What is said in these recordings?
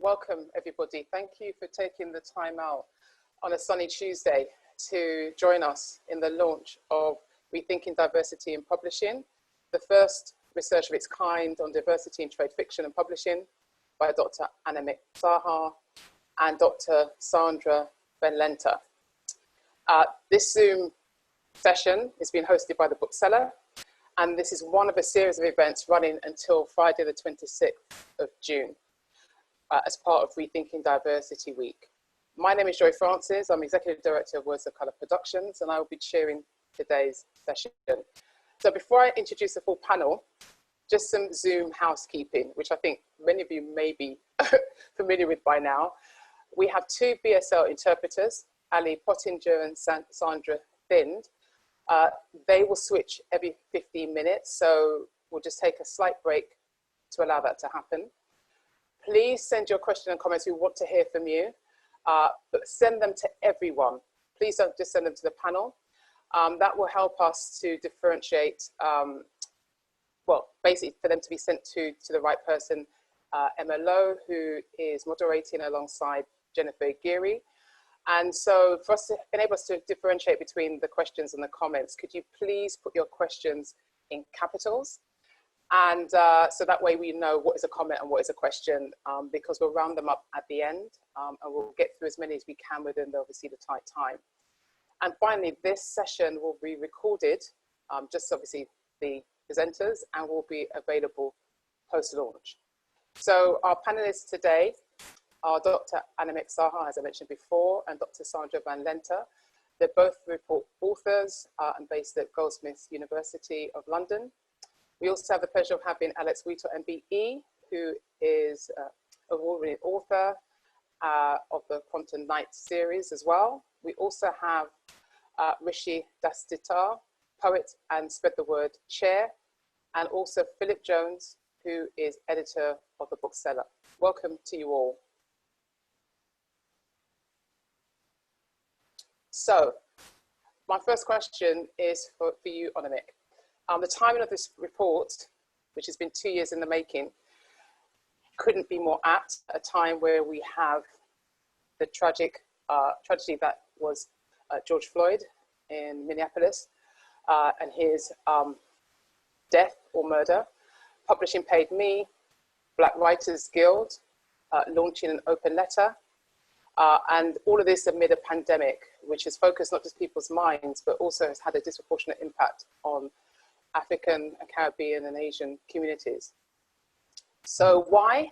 welcome everybody. Thank you for taking the time out on a sunny Tuesday to join us in the launch of Rethinking Diversity in Publishing, the first research of its kind on diversity in trade fiction and publishing by Dr. Anamik Saha and Dr. Sandra Lente. This Zoom session is being hosted by the Bookseller, and this is one of a series of events running until Friday the 26th of June as part of Rethinking Diversity Week. My name is Joy Francis. I'm Executive Director of Words of Colour Productions, and I will be chairing today's session. So before I introduce the full panel, just some Zoom housekeeping, which I think many of you may be familiar with by now. We have two BSL interpreters, Ali Pottinger and Sandra Thind. They will switch every 15 minutes, so we'll just take a slight break to allow that to happen. Please send your questions and comments. We want to hear from you, but send them to everyone. Please don't just send them to the panel. That will help us to differentiate, well, basically for them to be sent to the right person. Emma Lowe, who is moderating alongside Jennifer Geary. And so for us to enable us to differentiate between the questions and the comments, could you please put your questions in capitals? And so that way we know what is a comment and what is a question, because we'll round them up at the end, and we'll get through as many as we can within obviously the tight time. And finally, this session will be recorded, just obviously the presenters, and will be available post-launch. So our panelists today are Dr. Anamik Saha, as I mentioned before, and Dr. Sandra Lente. They're both report authors and based at Goldsmiths University of London. We also have the pleasure of having Alex Wheatle, MBE, who is an award-winning author of the Quantum Night series as well. We also have Rishi Dastidar, poet and Spread the Word chair, and also Philip Jones, who is editor of the Bookseller. Welcome to you all. So, my first question is for you, Anamik. The timing of this report, which has been 2 years in the making, couldn't be more apt at a time where we have the tragedy that was George Floyd in Minneapolis and his death or murder. Publishing Paid Me, Black Writers Guild launching an open letter, and all of this amid a pandemic, which has focused not just people's minds, but also has had a disproportionate impact on African, Caribbean, and Asian communities. So why,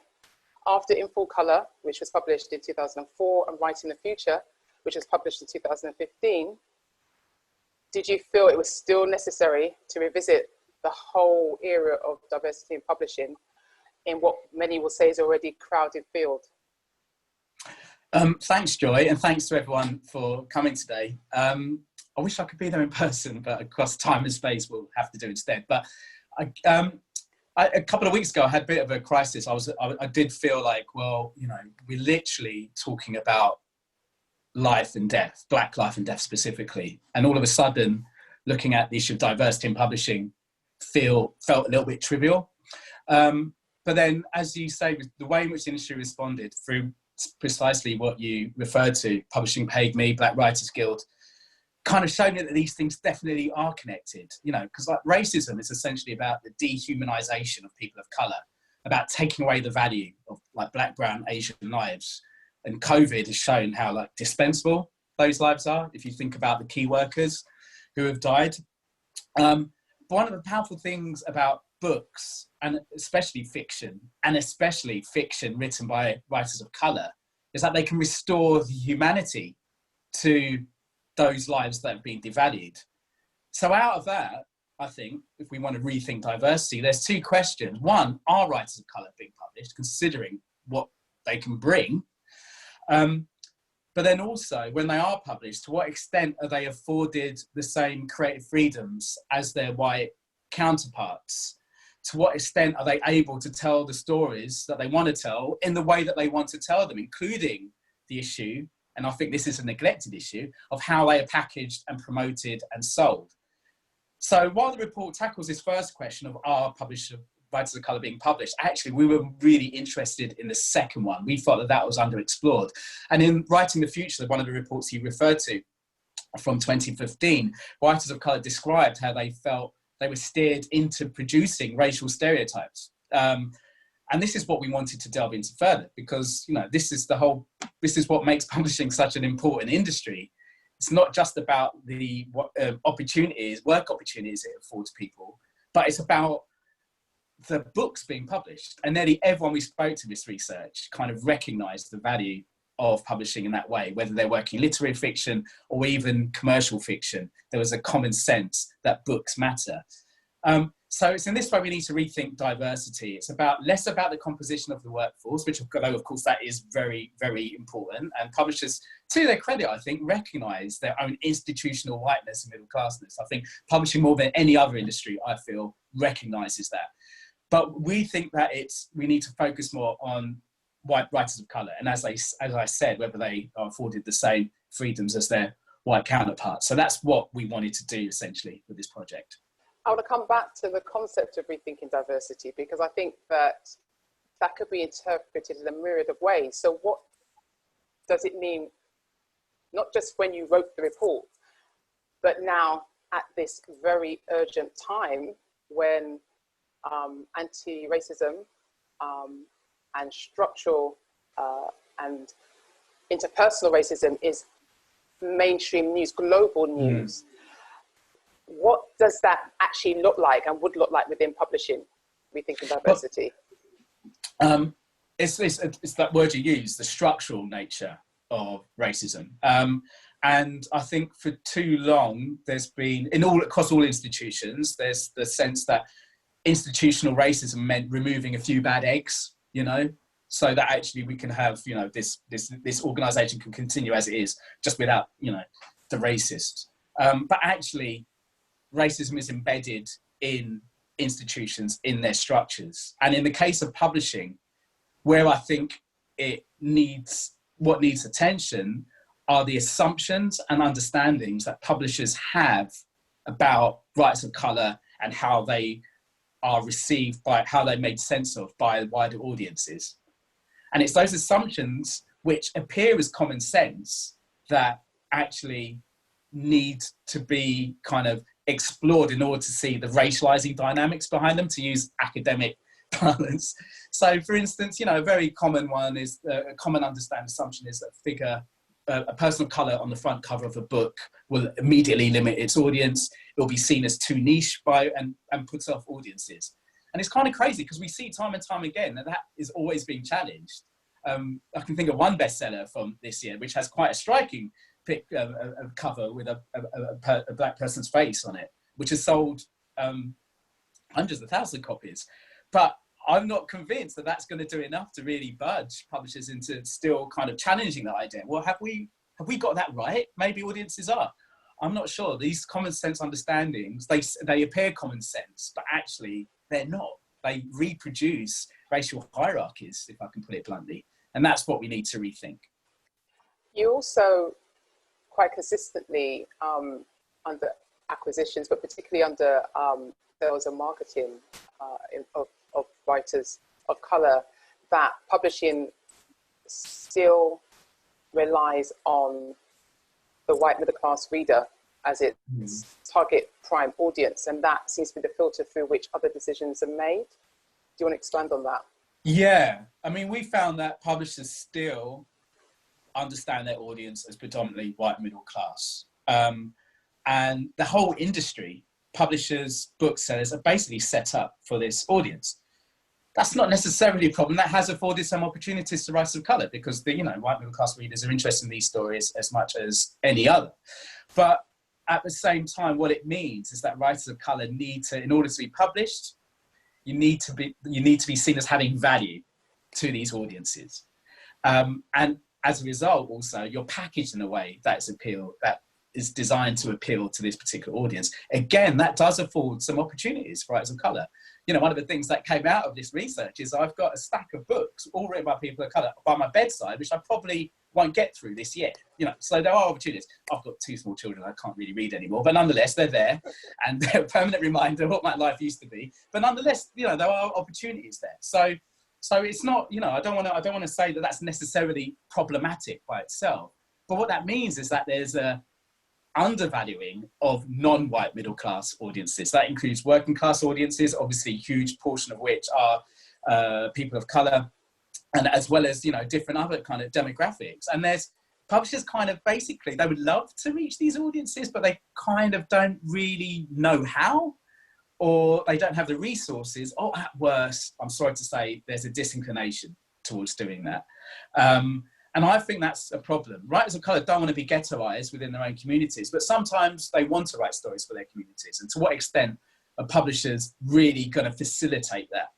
after In Full Colour, which was published in 2004, and Writing the Future, which was published in 2015, did you feel it was still necessary to revisit the whole era of diversity in publishing in what many will say is already a crowded field? Thanks, Joy, and thanks to everyone for coming today. I wish I could be there in person, but across time and space we'll have to do instead. But a couple of weeks ago, I had a bit of a crisis. I did feel like, well, you know, we're literally talking about life and death, Black life and death specifically. And all of a sudden, looking at the issue of diversity in publishing felt a little bit trivial. But then, as you say, the way in which the industry responded through precisely what you referred to, Publishing Paid Me, Black Writers Guild, kind of showed me that these things definitely are connected, you know, because like racism is essentially about the dehumanization of people of color, about taking away the value of like Black, brown, Asian lives. And COVID has shown how like dispensable those lives are, if you think about the key workers who have died. But one of the powerful things about books, and especially fiction written by writers of color, is that they can restore the humanity to those lives that have been devalued. So out of that, I think, if we want to rethink diversity, there's two questions. One, are writers of colour being published, considering what they can bring? But then also, when they are published, to what extent are they afforded the same creative freedoms as their white counterparts? To what extent are they able to tell the stories that they want to tell in the way that they want to tell them, including the issue, and I think this is a neglected issue, of how they are packaged and promoted and sold. So while the report tackles this first question of are writers of colour being published, actually we were really interested in the second one. We felt that that was underexplored. And in Writing the Future, one of the reports he referred to from 2015, writers of colour described how they felt they were steered into producing racial stereotypes. And this is what we wanted to delve into further, because, you know, this is what makes publishing such an important industry. It's not just about the work opportunities it affords people, but it's about the books being published. And nearly everyone we spoke to in this research kind of recognised the value of publishing in that way, whether they're working literary fiction or even commercial fiction. There was a common sense that books matter. So it's in this way we need to rethink diversity. It's less about the composition of the workforce, which of course that is very, very important. And publishers, to their credit, I think, recognise their own institutional whiteness and middle classness. I think publishing more than any other industry, I feel, recognises that. But we think that we need to focus more on white writers of colour. And as I said, whether they are afforded the same freedoms as their white counterparts. So that's what we wanted to do essentially with this project. I want to come back to the concept of rethinking diversity, because I think that could be interpreted in a myriad of ways. So what does it mean, not just when you wrote the report, but now at this very urgent time when anti-racism and structural and interpersonal racism is mainstream news, global news. What does that actually look like and would look like within publishing, rethinking diversity? It's that word you use, the structural nature of racism. And I think for too long, there's been, across all institutions, there's the sense that institutional racism meant removing a few bad eggs, you know, so that actually we can have, you know, this organisation can continue as it is, just without, you know, the racists. But actually, racism is embedded in institutions, in their structures. And in the case of publishing, where I think what needs attention are the assumptions and understandings that publishers have about writers of colour and how they are received how they're made sense of by wider audiences. And it's those assumptions which appear as common sense that actually need to be kind of explored in order to see the racializing dynamics behind them, to use academic parlance. So for instance, you know, a very common one is, a common understand assumption is that a person of colour on the front cover of a book will immediately limit its audience. It will be seen as too niche and puts off audiences. And it's kind of crazy because we see time and time again that is always being challenged. I can think of one bestseller from this year, which has quite a striking cover with a black person's face on it, which has sold hundreds of thousands of copies. But I'm not convinced that that's going to do enough to really budge publishers into still kind of challenging that idea. Well, have we got that right? Maybe audiences are. I'm not sure. These common sense understandings, they appear common sense, but actually they're not. They reproduce racial hierarchies, if I can put it bluntly. And that's what we need to rethink. You also quite consistently under acquisitions, but particularly under sales and marketing of writers of colour, that publishing still relies on the white middle class reader as its target prime audience, and that seems to be the filter through which other decisions are made. Do you want to expand on that? Yeah, I mean, we found that publishers still understand their audience as predominantly white middle class. And the whole industry, publishers, booksellers, are basically set up for this audience. That's not necessarily a problem. That has afforded some opportunities to writers of colour, because the, you know, white middle class readers are interested in these stories as much as any other. But at the same time, what it means is that writers of colour need to, in order to be published, you need to be seen as having value to these audiences. And as a result, also, you're packaged in a way that is designed to appeal to this particular audience. Again, that does afford some opportunities for writers of colour. You know, one of the things that came out of this research is I've got a stack of books all written by people of colour by my bedside, which I probably won't get through this year. You know, so there are opportunities. I've got 2 small children, I can't really read anymore, but nonetheless, they're there, and they're a permanent reminder of what my life used to be. But nonetheless, you know, there are opportunities there. So it's not, you know, I don't want to say that that's necessarily problematic by itself. But what that means is that there's a undervaluing of non-white middle class audiences. That includes working class audiences, obviously a huge portion of which are people of colour, and as well as, you know, different other kind of demographics. And there's publishers kind of basically, they would love to reach these audiences, but they kind of don't really know how, or they don't have the resources, or at worst, I'm sorry to say, there's a disinclination towards doing that. And I think that's a problem. Writers of colour don't want to be ghettoised within their own communities, but sometimes they want to write stories for their communities. And to what extent are publishers really going to facilitate that?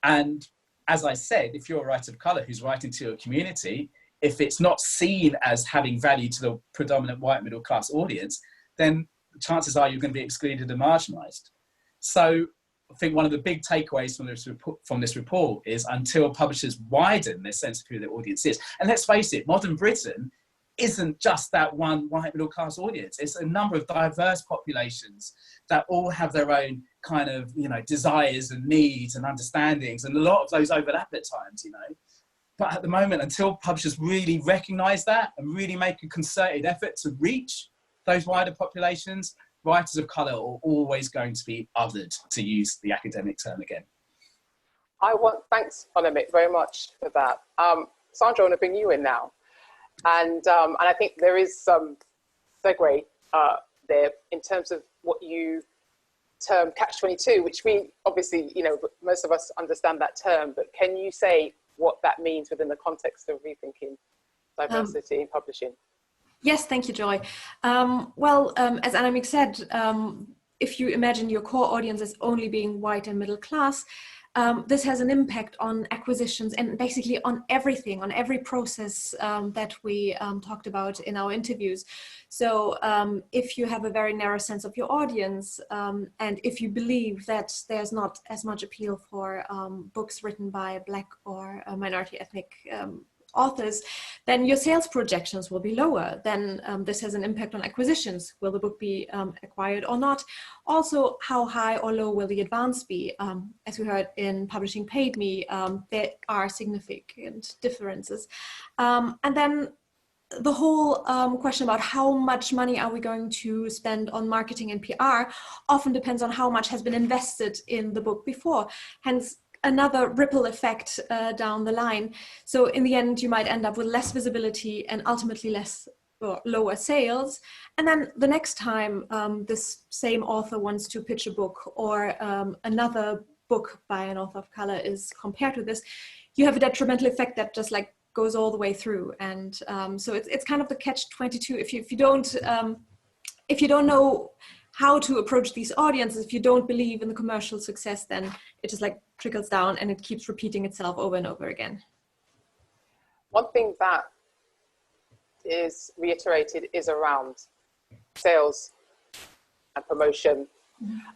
And as I said, if you're a writer of colour who's writing to your community, if it's not seen as having value to the predominant white middle class audience, then chances are you're going to be excluded and marginalised. So I think one of the big takeaways from this report is, until publishers widen their sense of who their audience is, and let's face it, modern Britain isn't just that one white middle class audience. It's a number of diverse populations that all have their own kind of, you know, desires and needs and understandings, and a lot of those overlap at times, you know. But at the moment, until publishers really recognise that and really make a concerted effort to reach those wider populations, writers of colour are always going to be othered, to use the academic term again. Thanks, Anamik, very much for that. Sandra, I want to bring you in now. And I think there is some segue there in terms of what you term catch-22, which we obviously, you know, most of us understand that term, but can you say what that means within the context of rethinking diversity in publishing? Yes, thank you, Joy. As Anamik said, if you imagine your core audience as only being white and middle class, this has an impact on acquisitions and basically on everything, on every process that we talked about in our interviews. So if you have a very narrow sense of your audience, and if you believe that there's not as much appeal for books written by Black or minority ethnic authors, then your sales projections will be lower. Then this has an impact on acquisitions. Will the book be acquired or not? Also, how high or low will the advance be? As we heard in Publishing Paid Me, there are significant differences. And then the whole question about how much money are we going to spend on marketing and PR often depends on how much has been invested in the book before. Hence, another ripple effect down the line. So in the end, you might end up with less visibility and ultimately lower sales. And then the next time this same author wants to pitch a book, or another book by an author of color is compared to this, you have a detrimental effect that just like goes all the way through. And so it's kind of the catch-22. If you don't know how to approach these audiences, if you don't believe in the commercial success, then it just like trickles down and it keeps repeating itself over and over again. One thing that is reiterated is around sales and promotion,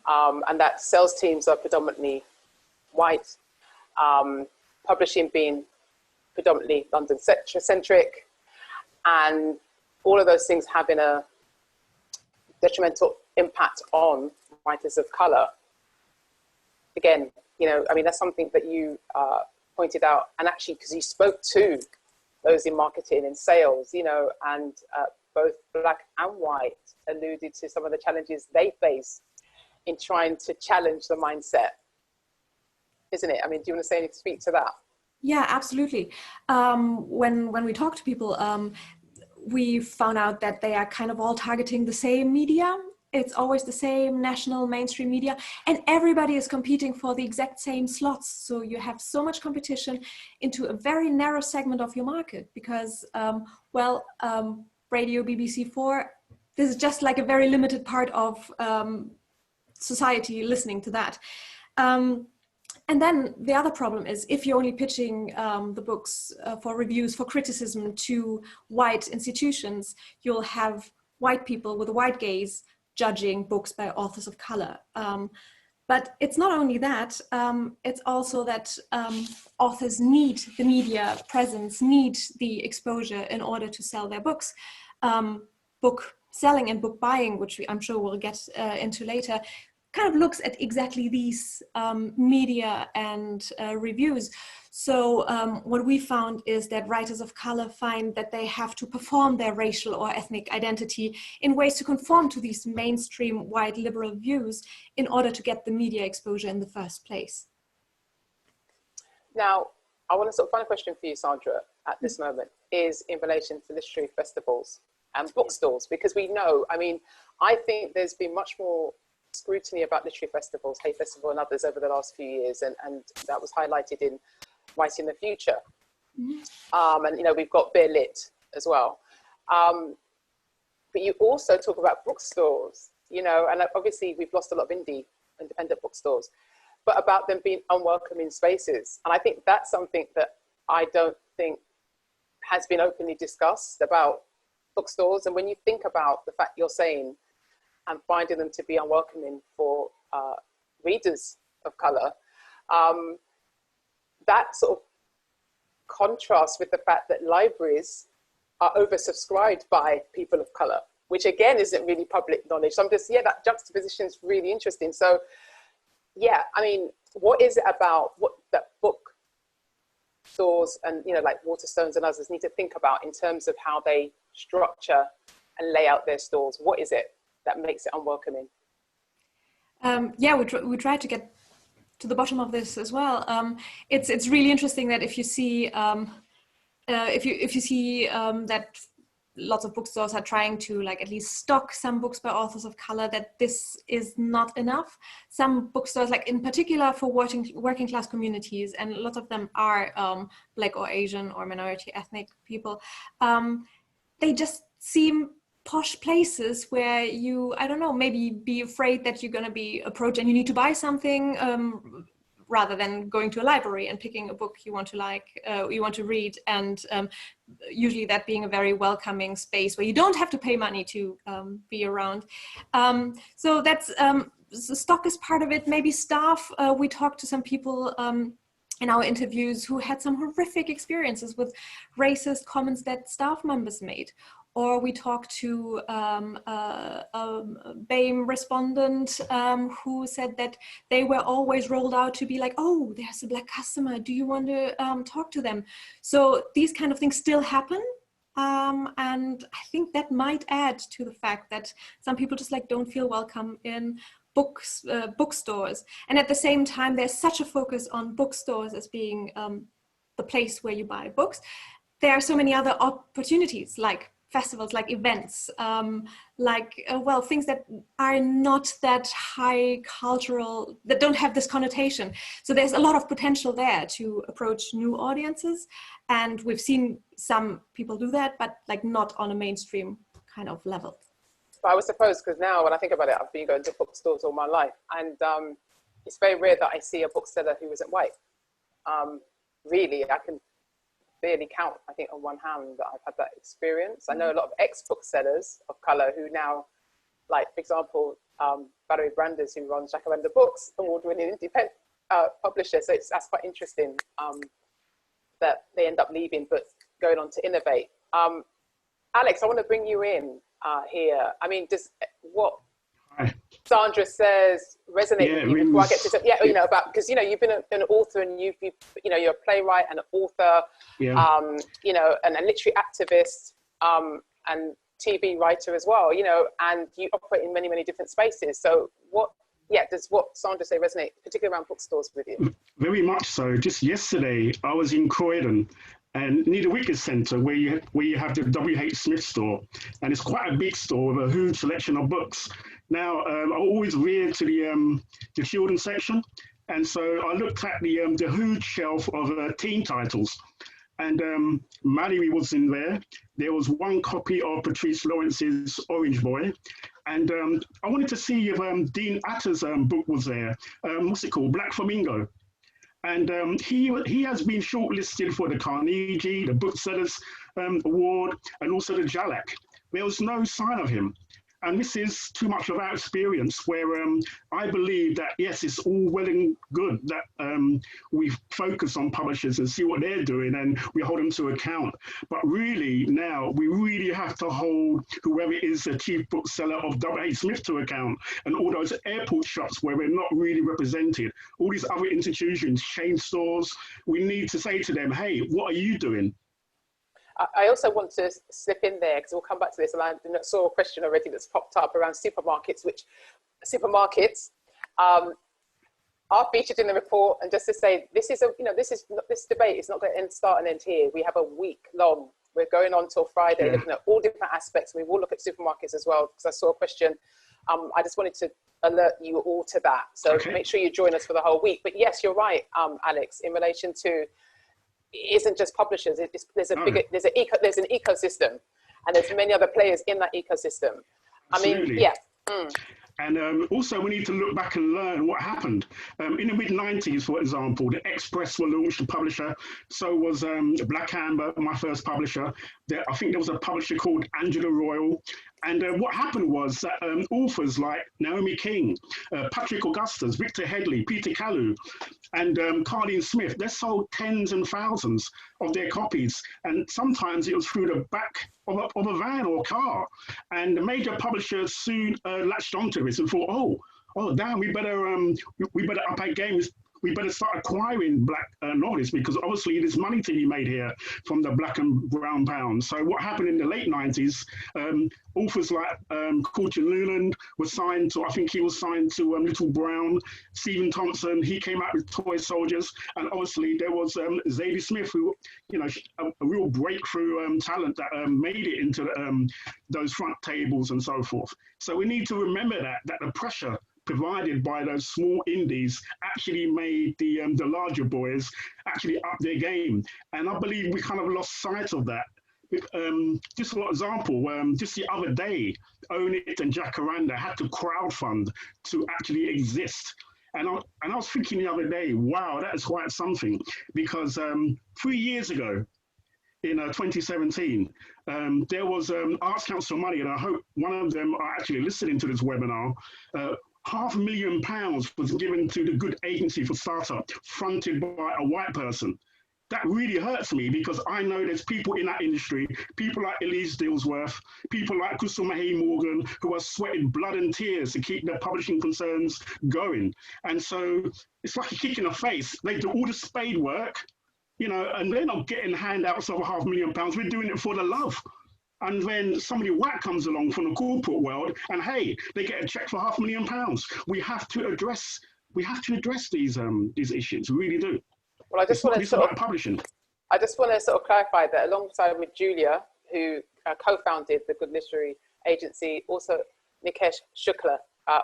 and that sales teams are predominantly white, publishing being predominantly London-centric, and all of those things having a detrimental impact on writers of colour. Again, you know, I mean, that's something that you pointed out, and actually because you spoke to those in marketing and sales, you know, and both Black and white alluded to some of the challenges they face in trying to challenge the mindset, isn't it? I mean, do you want to say anything, speak to that? Yeah, absolutely. When we talk to people, we found out that they are kind of all targeting the same media. It's always the same national mainstream media, and everybody is competing for the exact same slots. So you have so much competition into a very narrow segment of your market because, radio, BBC4, this is just like a very limited part of society listening to that. And then the other problem is if you're only pitching the books for reviews, for criticism to white institutions, you'll have white people with a white gaze judging books by authors of color. But it's not only that, it's also that authors need the media presence, need the exposure in order to sell their books. Book selling and book buying, which I'm sure we'll get into later, kind of looks at exactly these media and reviews. So what we found is that writers of color find that they have to perform their racial or ethnic identity in ways to conform to these mainstream white liberal views in order to get the media exposure in the first place. Now, I want to sort of find a question for you, Sandra, at this moment, is in relation to literary festivals and bookstores, because we know, I mean, I think there's been much more scrutiny about literary festivals, Hay Festival and others over the last few years, and that was highlighted in Writing the Future. And, you know, we've got Beer Lit as well. But you also talk about bookstores, you know, and obviously we've lost a lot of independent bookstores, but about them being unwelcoming spaces. And I think that's something that I don't think has been openly discussed about bookstores. And when you think about the fact you're saying and finding them to be unwelcoming for readers of color, that sort of contrasts with the fact that libraries are oversubscribed by people of color, which again isn't really public knowledge. So I'm just, yeah, that juxtaposition is really interesting. So yeah, I mean, what is it about what that book stores and, you know, like Waterstones and others need to think about in terms of how they structure and lay out their stores? What is it that makes it unwelcoming? Yeah, we try to get to the bottom of this as well. It's really interesting that if you see that lots of bookstores are trying to like at least stock some books by authors of color, that this is not enough. Some bookstores, like in particular for working class communities, and lots of them are Black or Asian or minority ethnic people, they just seem posh places where you, I don't know, maybe be afraid that you're going to be approached and you need to buy something, rather than going to a library and picking a book you want to read, and usually that being a very welcoming space where you don't have to pay money to be around. So that's stock is part of it. Maybe staff. We talked to some people in our interviews who had some horrific experiences with racist comments that staff members made. Or we talked to a BAME respondent who said that they were always rolled out to be like, oh, there's a Black customer, do you want to talk to them? So these kind of things still happen. And I think that might add to the fact that some people just like don't feel welcome in bookstores. And at the same time, there's such a focus on bookstores as being the place where you buy books. There are so many other opportunities, like festivals, like events, well, things that are not that high cultural, that don't have this connotation. So there's a lot of potential there to approach new audiences. And we've seen some people do that, but like not on a mainstream kind of level. But I was supposed, because now when I think about it, I've been going to bookstores all my life. And it's very rare that I see a bookseller who isn't white. Really, I can barely count, I think, on one hand that I've had that experience. I know a lot of ex-booksellers of color who now, like, for example, Valerie Brandes, who runs Jacaranda Books, award-winning independent publisher. So that's quite interesting that they end up leaving, but going on to innovate. Alex, I want to bring you in here. I mean, does what Sandra says resonate with you before I get to, you know, about, because, you know, you've been an author and you've you know, you're a playwright and an author, you know, and a literary activist, and TV writer as well, you know, and you operate in many, many different spaces. So does what Sandra say resonate, particularly around bookstores, with you? Very much so. Just yesterday, I was in Croydon, and near the Wicked Centre, where you have the W.H. Smith store, and it's quite a big store with a huge selection of books. Now, I always veer to the children's section, and so I looked at the huge shelf of teen titles, and Mallory was in there. There was one copy of Patrice Lawrence's Orange Boy, and I wanted to see if Dean Atter's book was there. What's it called? Black Flamingo. And he has been shortlisted for the Carnegie, the Booksellers Award, and also the Jalak. There was no sign of him. And this is too much of our experience where I believe that, yes, it's all well and good that we focus on publishers and see what they're doing and we hold them to account. But really now we really have to hold whoever is the chief bookseller of W.H. Smith to account, and all those airport shops where we're not really represented, all these other institutions, chain stores. We need to say to them, hey, what are you doing? I also want to slip in there, because we'll come back to this, and I saw a question already that's popped up around supermarkets, which supermarkets are featured in the report. And just to say, this is this debate is not going to start and end here. We have a week long. We're going on till Friday, looking at all different aspects. We will look at supermarkets as well, because I saw a question. I just wanted to alert you all to that. So make sure you join us for the whole week. But yes, you're right, Alex, in relation to, it isn't just publishers. There's an ecosystem, and there's many other players in that ecosystem. Absolutely. I mean, And also we need to look back and learn what happened. In the mid-90s, for example, the Express were launched a publisher. So was Black Amber, my first publisher. I think there was a publisher called Angela Royal. And what happened was that authors like Naomi King, Patrick Augustus, Victor Headley, Peter Kalu, and Carleen Smith, they sold tens and thousands of their copies. And sometimes it was through the back of a van or car. And the major publishers soon latched onto this and thought, oh, damn, we better up our game. We better start acquiring black novelists, because obviously there's money to be made here from the black and brown pound. So what happened in the late 90s, authors like Courtney Newland was signed to, I think he was signed to Little Brown, Stephen Thompson, he came out with Toy Soldiers, and obviously there was Zadie Smith, who, a real breakthrough talent that made it into those front tables and so forth. So we need to remember that the pressure provided by those small indies actually made the larger boys actually up their game. And I believe we kind of lost sight of that. Just for example, just the other day, Own It and Jacaranda had to crowdfund to actually exist. And I was thinking the other day, wow, that is quite something, because 3 years ago, in 2017, there was Arts Council money, and I hope one of them are actually listening to this webinar. £500,000 was given to the Good Agency for Startup, fronted by a white person. That really hurts me, because I know there's people in that industry, people like Elise Dillsworth, people like Crystal Mahay Morgan, who are sweating blood and tears to keep their publishing concerns going. And so it's like a kick in the face. They do all the spade work, and they're not getting handouts of £500,000. We're doing it for the love. And then somebody white comes along from the corporate world, and hey, they get a check for £500,000. We have to address these issues. We really do. Well, I just want to sort of clarify that alongside with Julia, who co-founded the Good Literary Agency, also Nikesh Shukla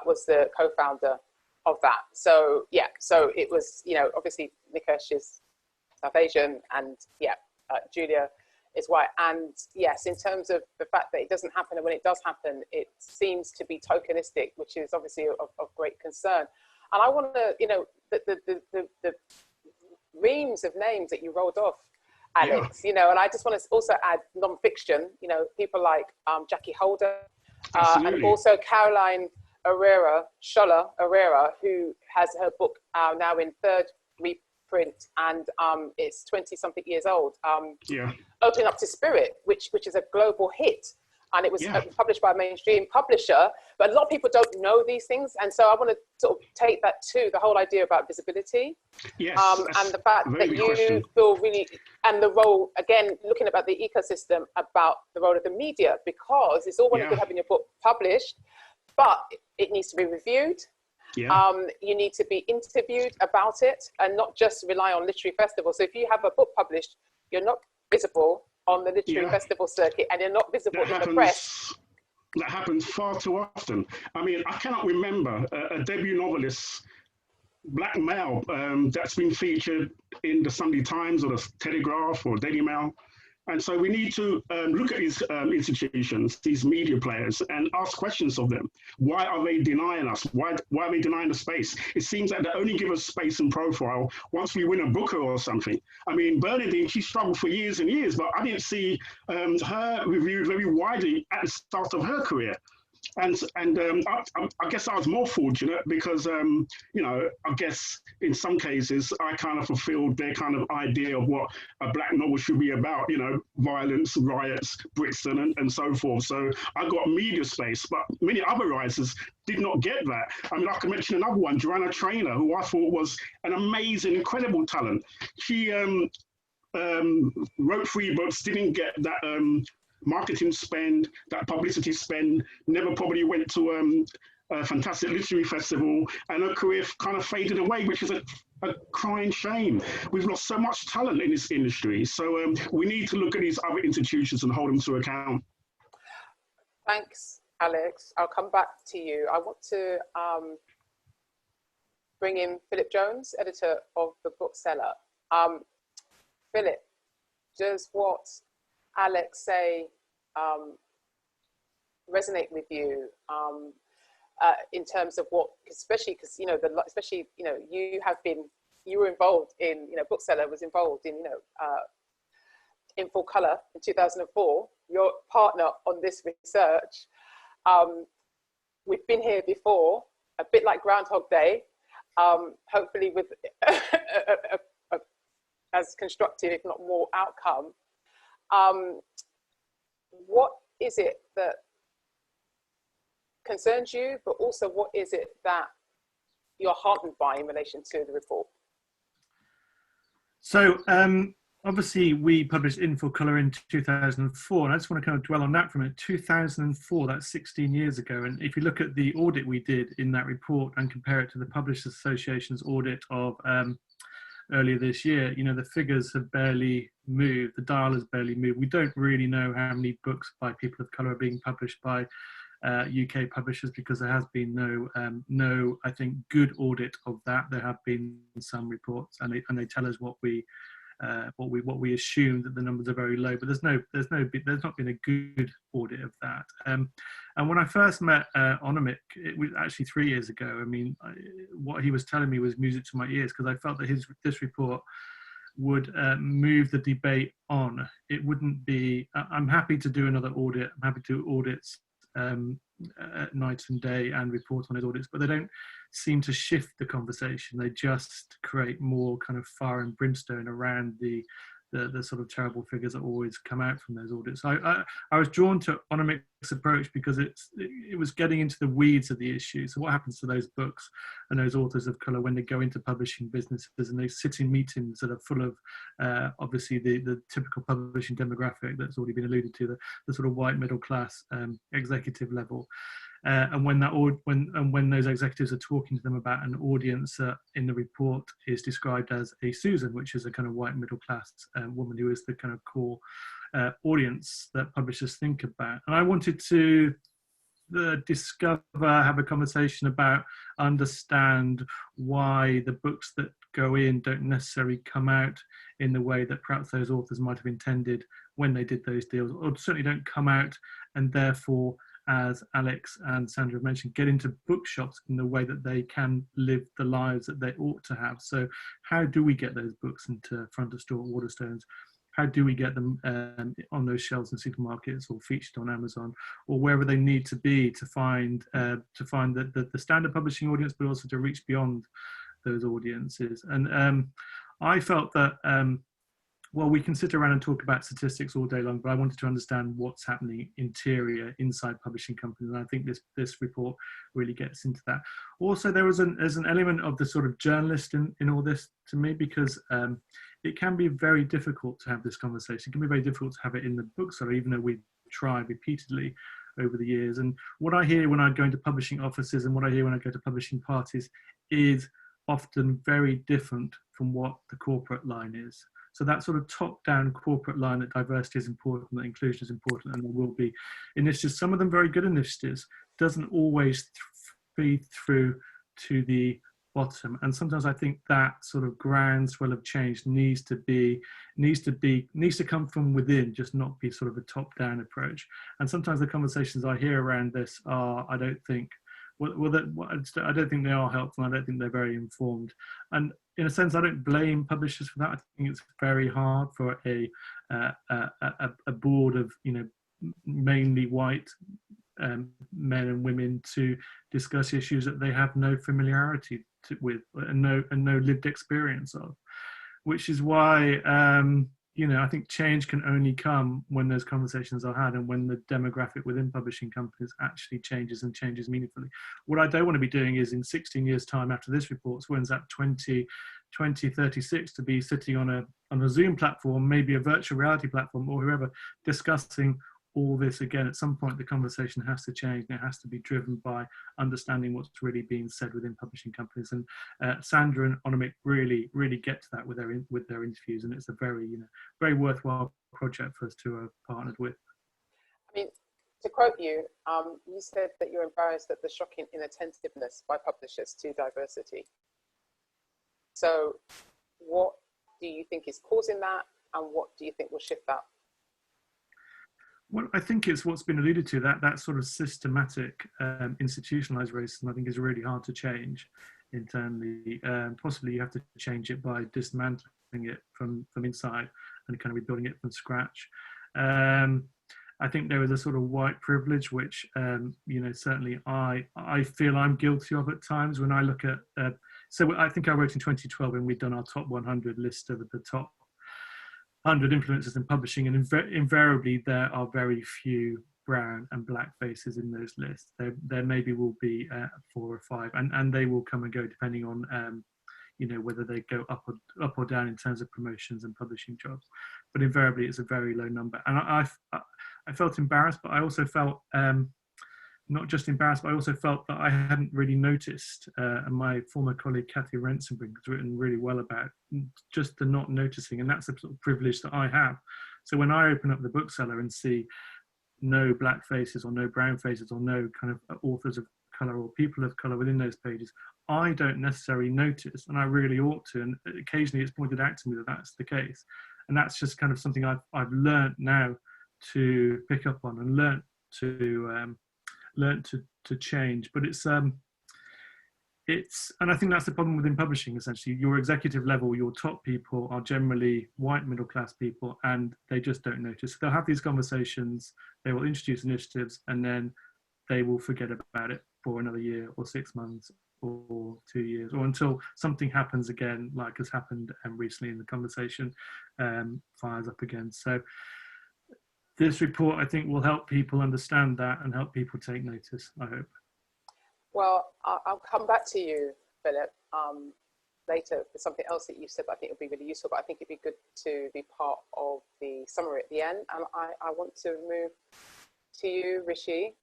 was the co-founder of that. So so it was, obviously Nikesh is South Asian, and Julia is white. And yes, in terms of the fact that it doesn't happen, and when it does happen, it seems to be tokenistic, which is obviously of great concern. And I want to, the reams of names that you rolled off, Alex, and I just want to also add non-fiction, people like Jackie Holder, and also Caroline Scholler Herrera, who has her book now in third reprint, and it's 20-something years old. Opening Up to Spirit, which is a global hit, and it was published by a mainstream publisher, but a lot of people don't know these things, and so I want to sort of take that to the whole idea about visibility, and the fact that you feel really, and the role, again, looking about the ecosystem, about the role of the media, because it's all well and good having your book published, but it needs to be reviewed. You need to be interviewed about it, and not just rely on literary festivals. So if you have a book published, you're not visible on the literary festival circuit, and you're not visible in the press. That happens far too often. I mean, I cannot remember a debut novelist, black male, that's been featured in the Sunday Times or the Telegraph or Daily Mail. And so we need to look at these institutions, these media players, and ask questions of them. Why are they denying us? Why are they denying the space? It seems that they only give us space and profile once we win a Booker or something. I mean, Bernardine, she struggled for years and years, but I didn't see her reviewed very widely at the start of her career. I guess I was more fortunate because, you know, I guess in some cases I kind of fulfilled their kind of idea of what a black novel should be about, you know, violence, riots, Brixton, and so forth. So I got media space, but many other writers did not get that. I mean, I can mention another one, Joanna Trainer, who I thought was an amazing, incredible talent. She wrote 3 books, didn't get that marketing spend, that publicity spend, never probably went to a fantastic literary festival, and her career kind of faded away, which is a crying shame. We've lost so much talent in this industry. So we need to look at these other institutions and hold them to account. Thanks, Alex. I'll come back to you. I want to bring in Philip Jones, editor of The Bookseller. Philip, does what Alex say resonate with you in terms of what, especially because, you know, especially, you know, you were involved in, you know, Bookseller was involved in, you know, in Full Colour in 2004, your partner on this research. We've been here before, a bit like Groundhog Day, hopefully with as constructive, if not more, outcome. What is it that concerns you, but also what is it that you're heartened by in relation to the report? So obviously we published In Full Colour in 2004, and I just want to kind of dwell on that for a minute. 2004, that's 16 years ago, and if you look at the audit we did in that report and compare it to the Publishers Association's audit of earlier this year, you know, the figures have barely moved, the dial has barely moved. We don't really know how many books by people of colour are being published by UK publishers, because there has been no, I think, good audit of that. There have been some reports, and they tell us what we assume, that the numbers are very low, but there's not been a good audit of that. And when I first met Anamik, it was actually 3 years ago. I mean, what he was telling me was music to my ears, because I felt that this report would move the debate on. It wouldn't be, I'm happy to do another audit, I'm happy to do audits night and day and report on those audits, but they don't seem to shift the conversation. They just create more kind of fire and brimstone around the sort of terrible figures that always come out from those audits. I was drawn to Anamik's approach because it was getting into the weeds of the issue. So what happens to those books and those authors of colour when they go into publishing businesses and they sit in meetings that are full of obviously the typical publishing demographic that's already been alluded to, the sort of white middle class executive level. And when those executives are talking to them about an audience that in the report is described as a Susan, which is a kind of white middle class woman who is the kind of core audience that publishers think about. And I wanted to have a conversation about, understand why the books that go in don't necessarily come out in the way that perhaps those authors might have intended when they did those deals, or certainly don't come out and therefore, as Alex and Sandra have mentioned, get into bookshops in the way that they can live the lives that they ought to have. So how do we get those books into front of store Waterstones? How do we get them on those shelves in supermarkets or featured on Amazon or wherever they need to be to find the standard publishing audience, but also to reach beyond those audiences? And I felt that well, we can sit around and talk about statistics all day long, but I wanted to understand what's happening inside publishing companies, and I think this report really gets into that. Also, there's an element of the sort of journalist in all this to me, because it can be very difficult to have this conversation. It can be very difficult to have it in the bookseller, even though we've tried repeatedly over the years. And what I hear when I go into publishing offices and what I hear when I go to publishing parties is often very different from what the corporate line is. So that sort of top-down corporate line that diversity is important, that inclusion is important, and there will be initiatives, some of them very good initiatives, doesn't always feed through to the bottom. And sometimes I think that sort of groundswell of change needs to come from within, just not be sort of a top-down approach. And sometimes the conversations I hear around this are, I don't think they are helpful. I don't think they're very informed. And in a sense, I don't blame publishers for that. I think it's very hard for a board of, mainly white men and women to discuss issues that they have no familiarity with and no lived experience of, which is why I think change can only come when those conversations are had and when the demographic within publishing companies actually changes and changes meaningfully. What I don't want to be doing is in 16 years' time after this report, so when's that, 2036, to be sitting on a Zoom platform, maybe a virtual reality platform or whoever, discussing all this again. At some point the conversation has to change, and it has to be driven by understanding what's really being said within publishing companies. And Sandra and Anamik really get to that with their interviews, and it's a very worthwhile project for us to have partnered with. I mean, to quote you, you said that you're embarrassed at the shocking inattentiveness by publishers to diversity. So what do you think is causing that, and what do you think will shift that? Well, I think it's what's been alluded to, that sort of systematic institutionalized racism, I think, is really hard to change internally. Possibly you have to change it by dismantling it from inside and kind of rebuilding it from scratch. I think there is a sort of white privilege, which, certainly I feel I'm guilty of at times when I look at, so I think I wrote in 2012 when we'd done our top 100 list of the top 100 influencers in publishing, and invariably there are very few brown and black faces in those lists. There maybe will be 4 or 5, and they will come and go depending on whether they go up or down in terms of promotions and publishing jobs. But invariably it's a very low number, and I felt embarrassed, but I also felt not just embarrassed, but I also felt that I hadn't really noticed, and my former colleague Kathy Rensenbrink has written really well about just the not noticing, and that's a sort of privilege that I have. So when I open up the bookseller and see no black faces or no brown faces or no kind of authors of colour or people of colour within those pages, I don't necessarily notice, and I really ought to, and occasionally it's pointed out to me that that's the case. And that's just kind of something I've learned now to pick up on and learnt to change. But it's and I think that's the problem within publishing. Essentially, your executive level, your top people are generally white middle class people, and they just don't notice. They'll have these conversations, they will introduce initiatives, and then they will forget about it for another year or 6 months or 2 years, or until something happens again, like has happened recently in the conversation, fires up again. So this report, I think, will help people understand that and help people take notice, I hope. Well, I'll come back to you, Philip, later for something else that you said that I think would be really useful, but I think it'd be good to be part of the summary at the end. And I want to move to you, Rishi.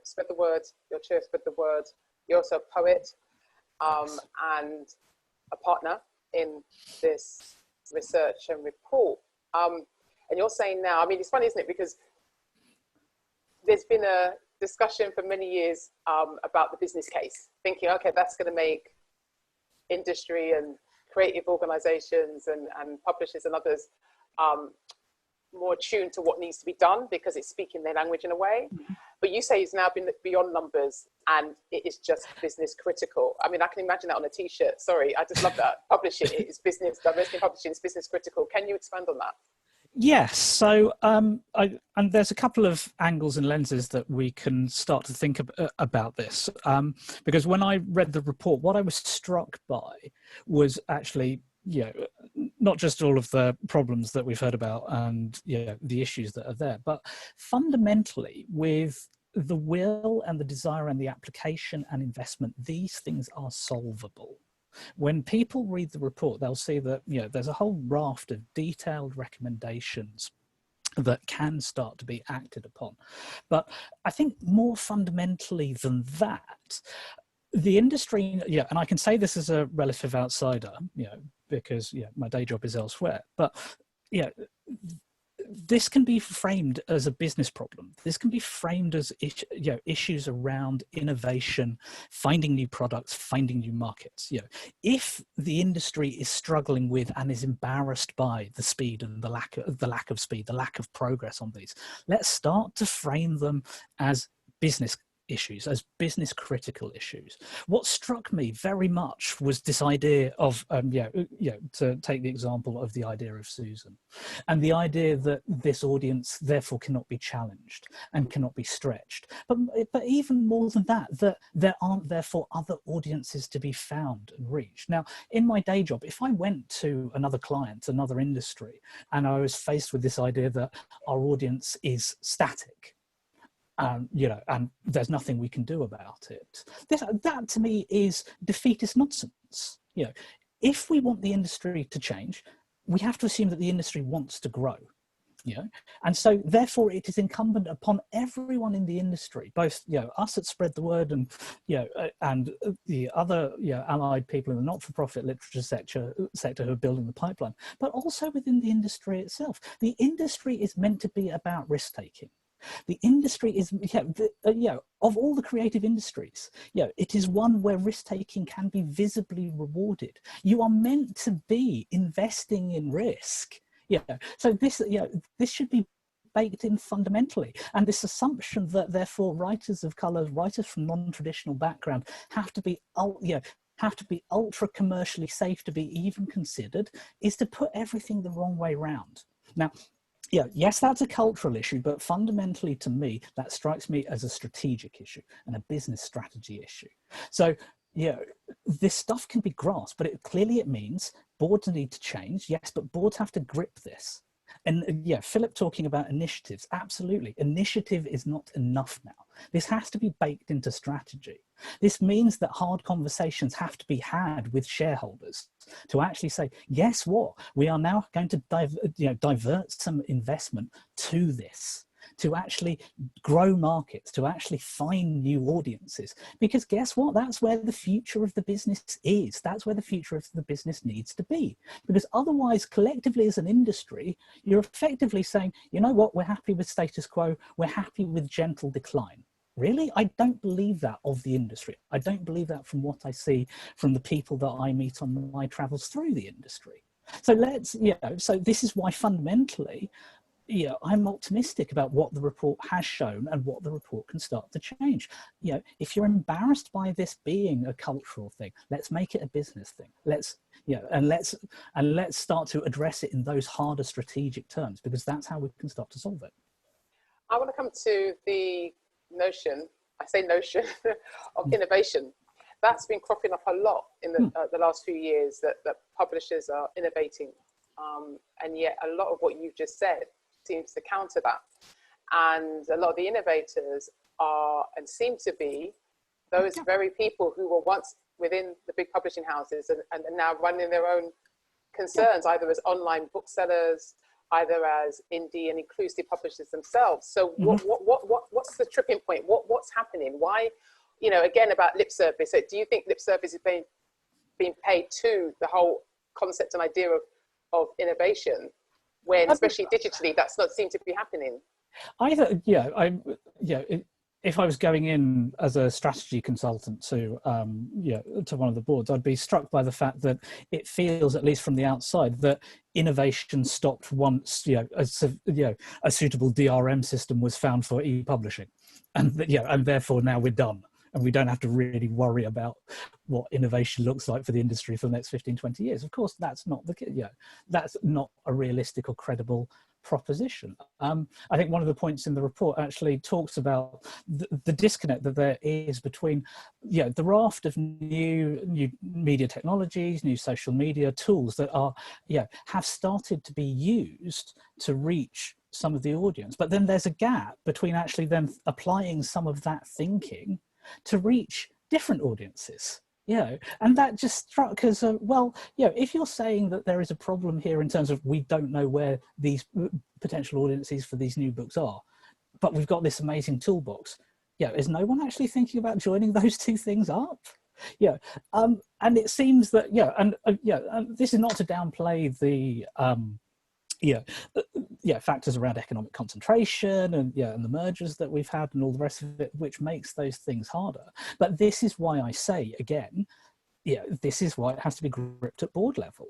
Spread the word, your chair, spread the word. You're also a poet and a partner in this research and report. And you're saying now, I mean, it's funny, isn't it? Because there's been a discussion for many years about the business case, thinking, okay, that's going to make industry and creative organizations and publishers and others more attuned to what needs to be done because it's speaking their language in a way. Mm-hmm. But you say it's now been beyond numbers and it is just business critical. I mean, I can imagine that on a t-shirt. Sorry, I just love that. Publishing is business, diversity in publishing is business critical. Can you expand on that? Yes, so and there's a couple of angles and lenses that we can start to think about this, because when I read the report, what I was struck by was actually, not just all of the problems that we've heard about and the issues that are there, but fundamentally with the will and the desire and the application and investment, these things are solvable. When people read the report, they'll see that there's a whole raft of detailed recommendations that can start to be acted upon. But I think more fundamentally than that, the industry, and I can say this as a relative outsider, because my day job is elsewhere, but this can be framed as a business problem. This can be framed as issues around innovation, finding new products, finding new markets. If the industry is struggling with and is embarrassed by the speed and the lack of speed, the lack of progress on these, let's start to frame them as business issues, as business critical issues. What struck me very much was this idea of, to take the example of the idea of Susan, and the idea that this audience therefore cannot be challenged and cannot be stretched. But even more than that, that there aren't therefore other audiences to be found and reached. Now, in my day job, if I went to another client, another industry, and I was faced with this idea that our audience is static, and there's nothing we can do about it, that to me is defeatist nonsense. If we want the industry to change, we have to assume that the industry wants to grow. And so therefore it is incumbent upon everyone in the industry, both us at Spread the Word and and the other allied people in the not-for-profit literature sector who are building the pipeline, but also within the industry itself. The industry is meant to be about risk-taking. The industry is, of all the creative industries, it is one where risk-taking can be visibly rewarded. You are meant to be investing in risk. So this should be baked in fundamentally. And this assumption that therefore writers of colour, writers from non-traditional background have to be ultra commercially safe to be even considered is to put everything the wrong way round. Now, yes, that's a cultural issue, but fundamentally to me, that strikes me as a strategic issue and a business strategy issue. So, this stuff can be grasped, but clearly it means boards need to change. Yes, but boards have to grip this. And Philip talking about initiatives, absolutely. Initiative is not enough now. This has to be baked into strategy. This means that hard conversations have to be had with shareholders to actually say, guess what? We are now going to divert some investment to this, to actually grow markets, to actually find new audiences. Because guess what? That's where the future of the business is. That's where the future of the business needs to be. Because otherwise, collectively as an industry, you're effectively saying, you know what, we're happy with status quo, we're happy with gentle decline. Really? I don't believe that of the industry. I don't believe that from what I see from the people that I meet on my travels through the industry. So so this is why fundamentally, I'm optimistic about what the report has shown and what the report can start to change. If you're embarrassed by this being a cultural thing, let's make it a business thing. Let's start to address it in those harder strategic terms, because that's how we can start to solve it. I want to come to the notion of innovation. That's been cropping up a lot in the last few years, that publishers are innovating, and yet a lot of what you've just said seems to counter that. And a lot of the innovators are and seem to be those very people who were once within the big publishing houses and now running their own concerns, either as online booksellers, either as indie and inclusive publishers themselves. So what's the tripping point? What's happening? Why, again, about lip service. So do you think lip service is being paid to the whole concept and idea of innovation, when especially digitally that's not seem to be happening? If I was going in as a strategy consultant to one of the boards, I'd be struck by the fact that it feels, at least from the outside, that innovation stopped once a suitable DRM system was found for e-publishing, and therefore now we're done. And we don't have to really worry about what innovation looks like for the industry for the next 15, 20 years. Of course, that's not that's not a realistic or credible proposition. I think one of the points in the report actually talks about the disconnect that there is between the raft of new media technologies, new social media tools that are have started to be used to reach some of the audience, but then there's a gap between actually then applying some of that thinking to reach different audiences. And that just struck as if you're saying that there is a problem here in terms of we don't know where these potential audiences for these new books are, but we've got this amazing toolbox, is no one actually thinking about joining those two things up? And it seems that and this is not to downplay the factors around economic concentration and the mergers that we've had and all the rest of it, which makes those things harder. But this is why I say again, this is why it has to be gripped at board level.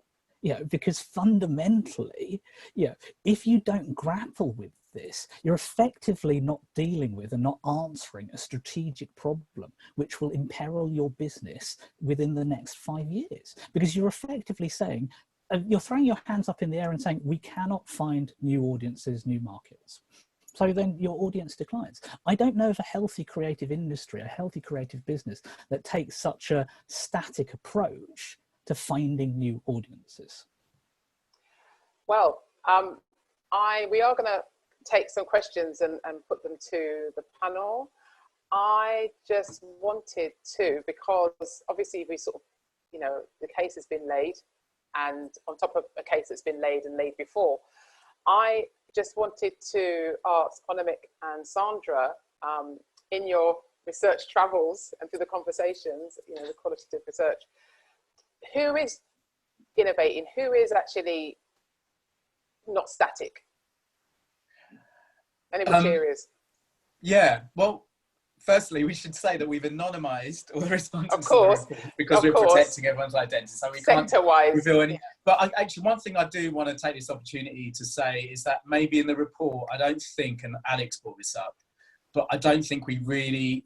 Because fundamentally, if you don't grapple with this, you're effectively not dealing with and not answering a strategic problem which will imperil your business within the next 5 years. Because you're effectively saying, you're throwing your hands up in the air and saying, we cannot find new audiences, new markets. So then your audience declines. I don't know of a healthy creative industry, a healthy creative business that takes such a static approach to finding new audiences. Well, we are going to take some questions and put them to the panel. I just wanted to, because obviously we sort of, you know, the case has been laid, and on top of a case that's been laid and laid before, I just wanted to ask Anamik and Sandra, in your research travels and through the conversations, you know, the qualitative research, who is innovating, who is not static? Any materials? Yeah, well, firstly, we should say that we've anonymized all the respondents, of course, to the report because we're protecting everyone's identity. So we can't reveal any. Yeah. But actually, one thing I do want to take this opportunity to say is that maybe in the report, I don't think, and Alex brought this up, but I don't think we really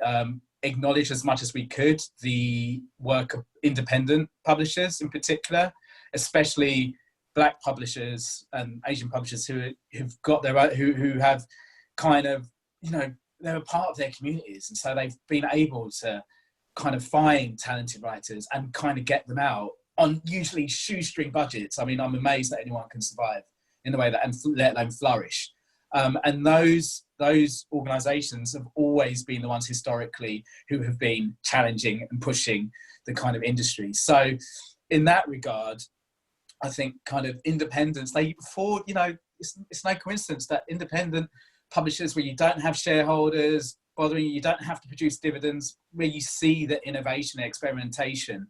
acknowledge as much as we could the work of independent publishers in particular, especially Black publishers and Asian publishers who've got their own, who have kind of, you know, they're a part of their communities, and so they've been able to kind of find talented writers and kind of get them out on usually shoestring budgets. I mean, I'm amazed that anyone can survive in the way that, and let alone flourish. And those organisations have always been the ones historically who have been challenging and pushing the kind of industry. So in that regard, I think kind of independence, you know, it's no coincidence that independent publishers where you don't have shareholders bothering you, you don't have to produce dividends, where you see the innovation and experimentation,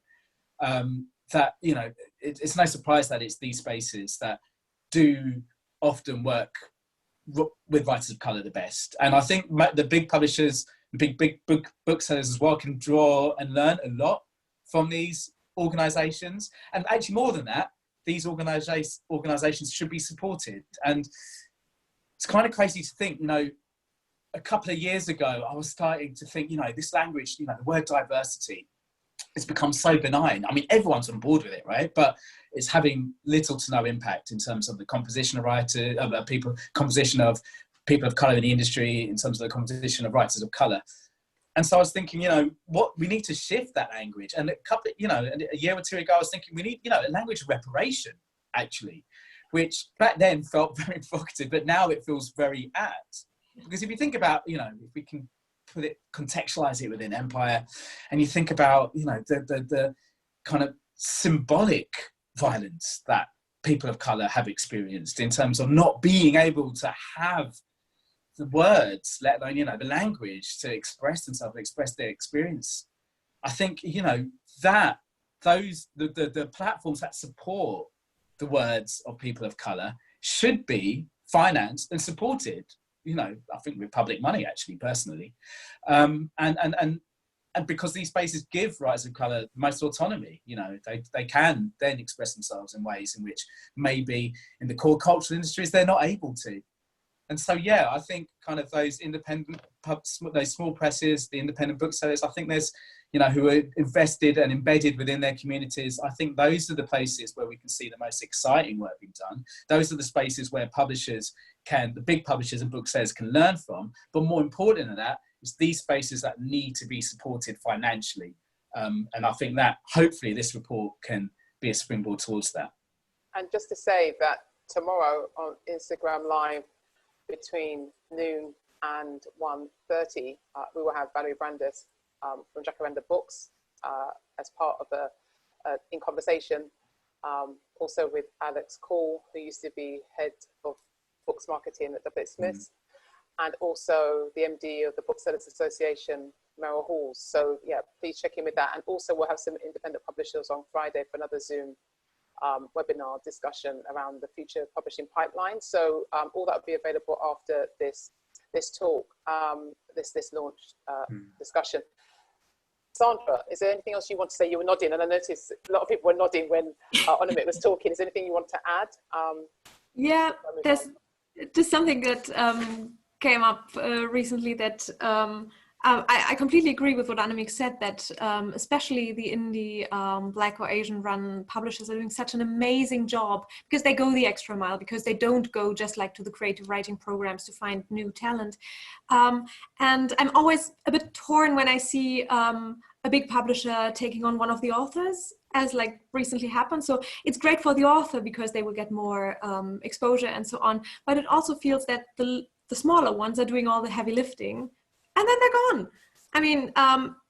that, you know, it's no surprise that it's these spaces that do often work with writers of colour the best. And I think the big publishers, big booksellers as well, can draw and learn a lot from these organisations. And actually more than that, these organisations should be supported. And it's kind of crazy to think, you know, a couple of years ago, I was starting to think, you know, this language, you know, the word diversity, it's become so benign. I mean, everyone's on board with it, right? But it's having little to no impact in terms of the composition of writers, composition of people of colour in the industry, in terms of the composition of writers of colour. And so I was thinking, you know, we need to shift that language. And a year or two ago, I was thinking we need, you know, a language of reparation, actually, which back then felt very provocative, but now it feels very apt. Because if you think about, you know, if we can contextualize it within empire, and you think about, you know, the kind of symbolic violence that people of colour have experienced in terms of not being able to have the words, let alone, you know, the language to express themselves, express their experience. I think, you know, that the platforms that support the words of people of colour should be financed and supported, you know, I think with public money, actually, personally. And because these spaces give writers of colour the most autonomy, you know, they can then express themselves in ways in which maybe in the core cultural industries they're not able to. And so, yeah, I think kind of those independent those small presses, the independent booksellers, I think there's, you know, who are invested and embedded within their communities. I think those are the places where we can see the most exciting work being done. Those are the spaces where the big publishers and booksellers can learn from. But more important than that, it's these spaces that need to be supported financially. And I think that hopefully this report can be a springboard towards that. And just to say that tomorrow on Instagram Live between noon and 1:30, we will have Valerie Brandis from Jacaranda Books as part of in conversation, also with Alex Call, who used to be head of books marketing at Goldsmiths, and also the MD of the Booksellers Association, Merrill Halls. So yeah, please check in with that. And also we'll have some independent publishers on Friday for another Zoom webinar discussion around the future publishing pipeline. So all that will be available after this talk, this launch discussion. Sandra, is there anything else you want to say? You were nodding, and I noticed a lot of people were nodding when Anamik was talking. Is there anything you want to add? Yeah, just something that came up recently that I completely agree with what Anamik said, that especially the indie Black or Asian run publishers are doing such an amazing job because they go the extra mile, because they don't go just like to the creative writing programs to find new talent. And I'm always a bit torn when I see a big publisher taking on one of the authors, as like recently happened. So it's great for the author because they will get more exposure and so on. But it also feels that the smaller ones are doing all the heavy lifting, and then they're gone. I mean,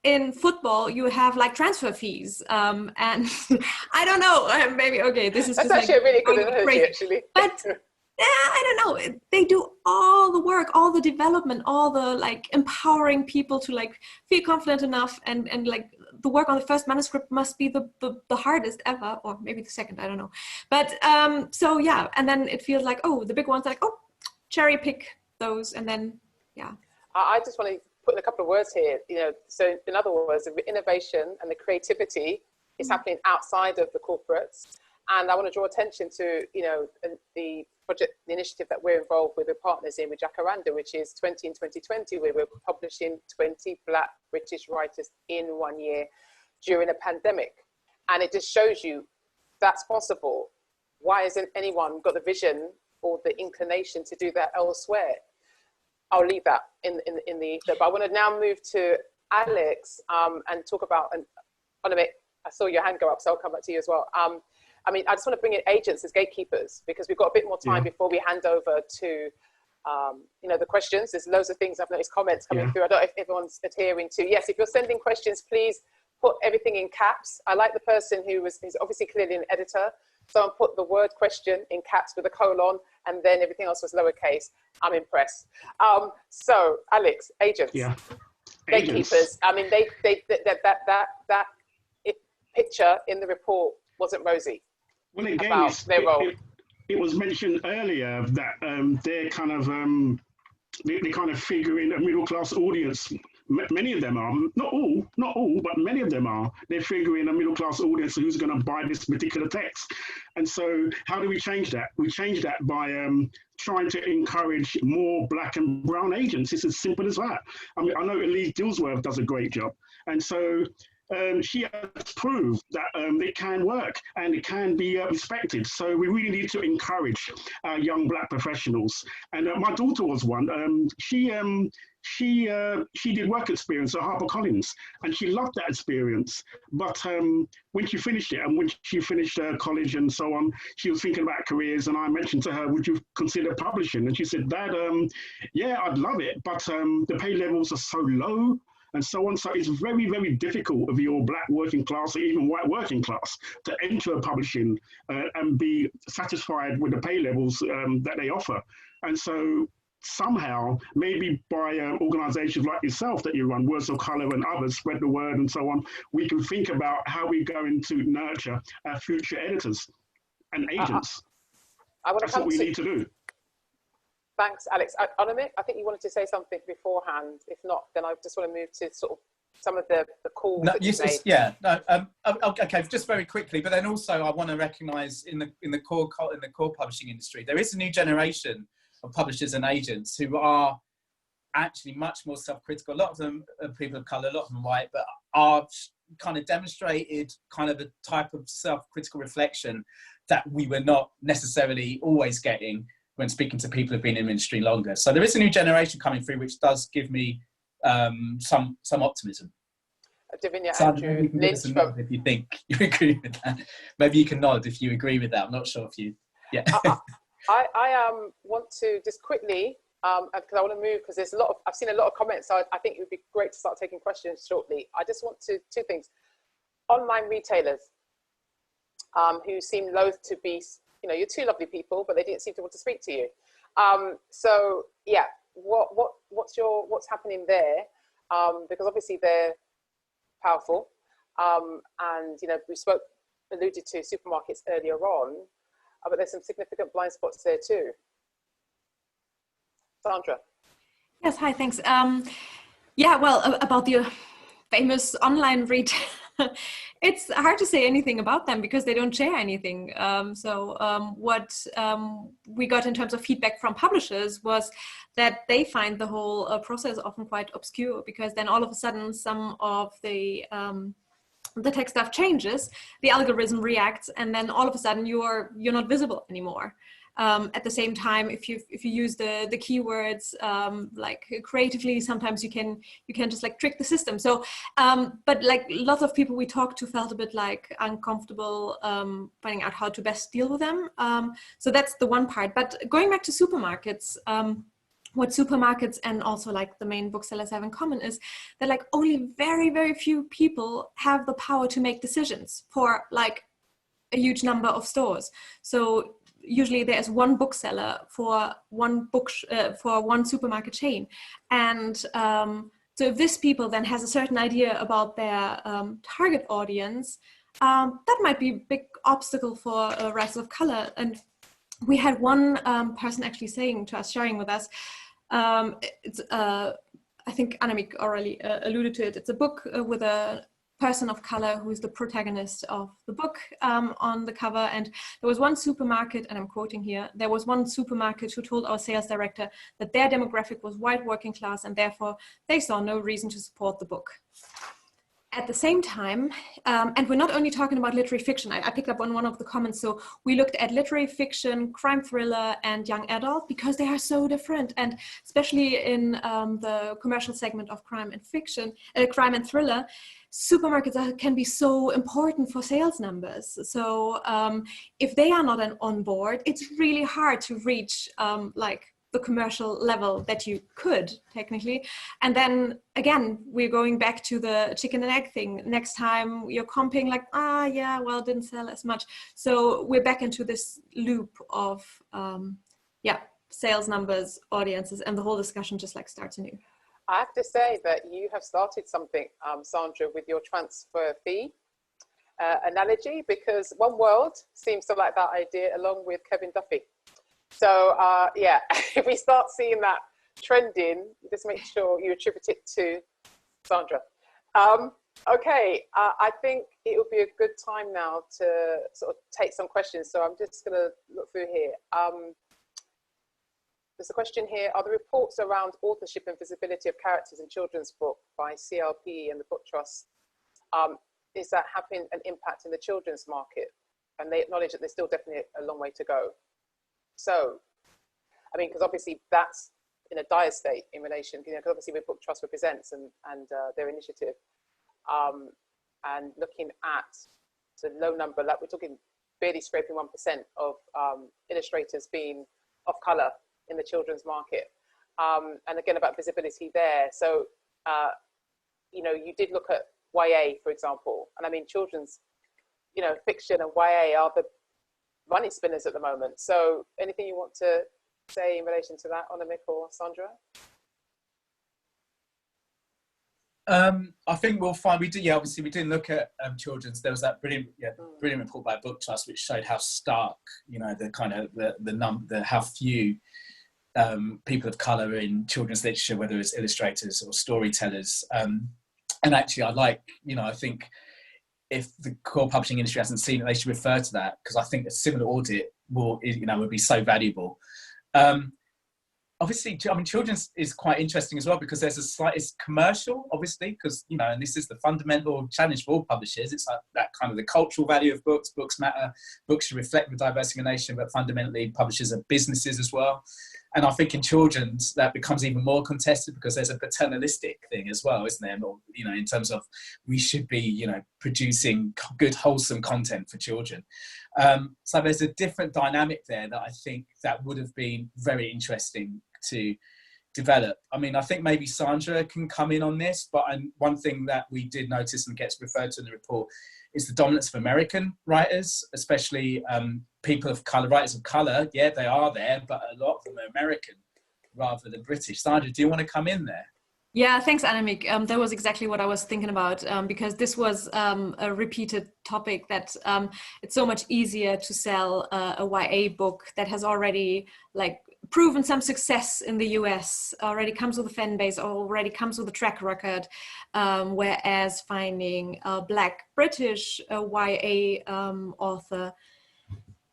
in football, you have like transfer fees, and I don't know, maybe, okay, this is that's just actually like, a really good analogy, actually. But I don't know, they do all the work, all the development, all the like empowering people to like feel confident enough, and like the work on the first manuscript must be the hardest ever, or maybe the second, I don't know. But so yeah, and then it feels like, oh, the big ones are like, oh, cherry pick those, and then, yeah. I just want to put in a couple of words here, you know, so in other words, the innovation and the creativity is happening outside of the corporates. And I want to draw attention to, you know, the project, the initiative that we're involved with partners in with Jacaranda, which is 20 in 2020, where we're publishing 20 Black British writers in 1 year during a pandemic. And it just shows you that's possible. Why hasn't anyone got the vision or the inclination to do that elsewhere? I'll leave that in the ether. But I want to now move to Alex and talk about, and Anamik, I saw your hand go up, so I'll come back to you as well. I mean, I just want to bring in agents as gatekeepers, because we've got a bit more time before we hand over to, you know, the questions. There's loads of things, I've noticed comments coming through. I don't know if everyone's adhering to. Yes, if you're sending questions, please put everything in caps. I like the person who's obviously clearly an editor. Someone put the word question in caps with a colon, and then everything else was lowercase. I'm impressed. So, Alex, agents, gatekeepers. I mean, that picture in the report wasn't rosy. Well, again, about their role. It was mentioned earlier that they're kind of figuring a middle class audience. Many of them are, not all, but many of them are. They're figuring a middle class audience who's going to buy this particular text. And so how do we change that? We change that by trying to encourage more Black and brown agents. It's as simple as that. I mean, I know Elise Dillsworth does a great job. And so she has proved that it can work and it can be respected. So we really need to encourage young Black professionals. And my daughter was one. She did work experience at HarperCollins, and she loved that experience. But when she finished it, and when she finished college and so on, she was thinking about careers. And I mentioned to her, "Would you consider publishing?" And she said, "Dad, yeah, I'd love it, but the pay levels are so low." And so on. So it's very, very difficult if you're Black working class or even white working class to enter a publishing and be satisfied with the pay levels that they offer. And so somehow, maybe by organizations like yourself that you run, Words of Color and others, Spread the Word and so on, we can think about how we're going to nurture our future editors and agents. That's what we need to do. Thanks, Alex. Anamik, I think you wanted to say something beforehand. If not, then I just want to move to sort of some of the calls that you made. Yeah, no, okay, just very quickly. But then also, I want to recognise in the core publishing industry, there is a new generation of publishers and agents who are actually much more self-critical. A lot of them are people of colour, a lot of them are white, but are kind of demonstrated kind of a type of self-critical reflection that we were not necessarily always getting when speaking to people who've been in the industry longer. So there is a new generation coming through, which does give me some optimism. Davinia, Sandra, Andrew, Lynch, if you think you agree with that. Maybe you can nod if you agree with that. I'm not sure if you, yeah. I want to just quickly, because I want to move, because there's I've seen a lot of comments, so I think it would be great to start taking questions shortly. I just want two things. Online retailers who seem loath to be, you know, you're two lovely people, but they didn't seem to want to speak to you. So yeah, what's happening there? Because obviously they're powerful, and you know, alluded to supermarkets earlier on, but there's some significant blind spots there too. Sandra. Yes, hi, thanks. Yeah, well, about the famous online It's hard to say anything about them because they don't share anything. What we got in terms of feedback from publishers was that they find the whole process often quite obscure, because then all of a sudden some of the text stuff changes, the algorithm reacts, and then all of a sudden you're not visible anymore. At the same time, if you use the keywords like creatively, sometimes you can just like trick the system. So, but like lots of people we talked to felt a bit like uncomfortable finding out how to best deal with them. So that's the one part. But going back to supermarkets, what supermarkets and also like the main booksellers have in common is that like only very, very few people have the power to make decisions for like a huge number of stores. So usually there's one bookseller for one supermarket chain. And so if this people then has a certain idea about their target audience, that might be a big obstacle for writers of color. And we had one person actually saying to us, sharing with us, I think Anamik already alluded to it. It's a book with a person of color who is the protagonist of the book on the cover. And there was one supermarket, and I'm quoting here, there was one supermarket who told our sales director that their demographic was white working class and therefore they saw no reason to support the book. At the same time, and we're not only talking about literary fiction, I picked up on one of the comments, so we looked at literary fiction, crime thriller, and young adult because they are so different, and especially in the commercial segment of crime and fiction, crime and thriller, supermarkets can be so important for sales numbers. So if they are not on board, it's really hard to reach like the commercial level that you could technically. And then again, we're going back to the chicken and egg thing. Next time you're comping like, yeah, well, it didn't sell as much. So we're back into this loop of, sales numbers, audiences, and the whole discussion just like starts anew. I have to say that you have started something, Sandra, with your transfer fee analogy, because One World seems to like that idea along with Kevin Duffy. So yeah, if we start seeing that trending, just make sure you attribute it to Sandra. Okay, I think it would be a good time now to sort of take some questions. So I'm just going to look through here. There's a question here. Are the reports around authorship and visibility of characters in children's book by CLP and the Book Trust, is that having an impact in the children's market? And they acknowledge that there's still definitely a long way to go. So, I mean, because obviously that's in a dire state in relation, because obviously with Book Trust represents and their initiative, and looking at the low number, like we're talking barely scraping 1% of illustrators being of color in the children's market, and again about visibility there. So, you did look at YA, for example, and I mean children's, fiction and YA are the money spinners at the moment. So anything you want to say in relation to that, Anamik or Sandra? I think we'll find, obviously we didn't look at children's. There was that brilliant report by Book Trust which showed how stark, the kind of the how few people of colour in children's literature, whether it's illustrators or storytellers. And actually I think if the core publishing industry hasn't seen it, they should refer to that, because I think a similar audit would be so valuable. Obviously, I mean, children's is quite interesting as well, because there's it's commercial, obviously, because, and this is the fundamental challenge for all publishers. It's like that kind of the cultural value of books. Books matter. Books should reflect the diversity of a nation, but fundamentally publishers are businesses as well. And I think in children's that becomes even more contested, because there's a paternalistic thing as well, isn't there? In terms of we should be, producing good, wholesome content for children. So there's a different dynamic there that I think that would have been very interesting to develop. I mean, I think maybe Sandra can come in on this, but one thing that we did notice and gets referred to in the report is the dominance of American writers, especially people of colour, writers of colour. Yeah, they are there, but a lot of them are American rather than British. Sandra, do you want to come in there? Yeah, thanks, Anamik. That was exactly what I was thinking about, because this was a repeated topic that it's so much easier to sell a YA book that has already proven some success in the US, already comes with a fan base, already comes with a track record, whereas finding a Black British YA author,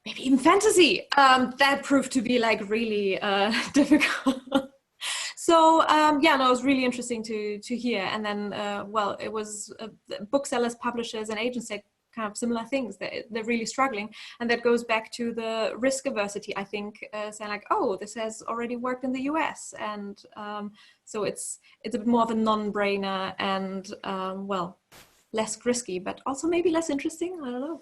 maybe even fantasy, that proved to be like really difficult. So yeah, no, it was really interesting to hear. And then, well, it was booksellers, publishers, and agents said kind of similar things. They're really struggling, and that goes back to the risk aversity. I think saying like, oh, this has already worked in the US, and so it's a bit more of a non-brainer and well, less risky, but also maybe less interesting. I don't know.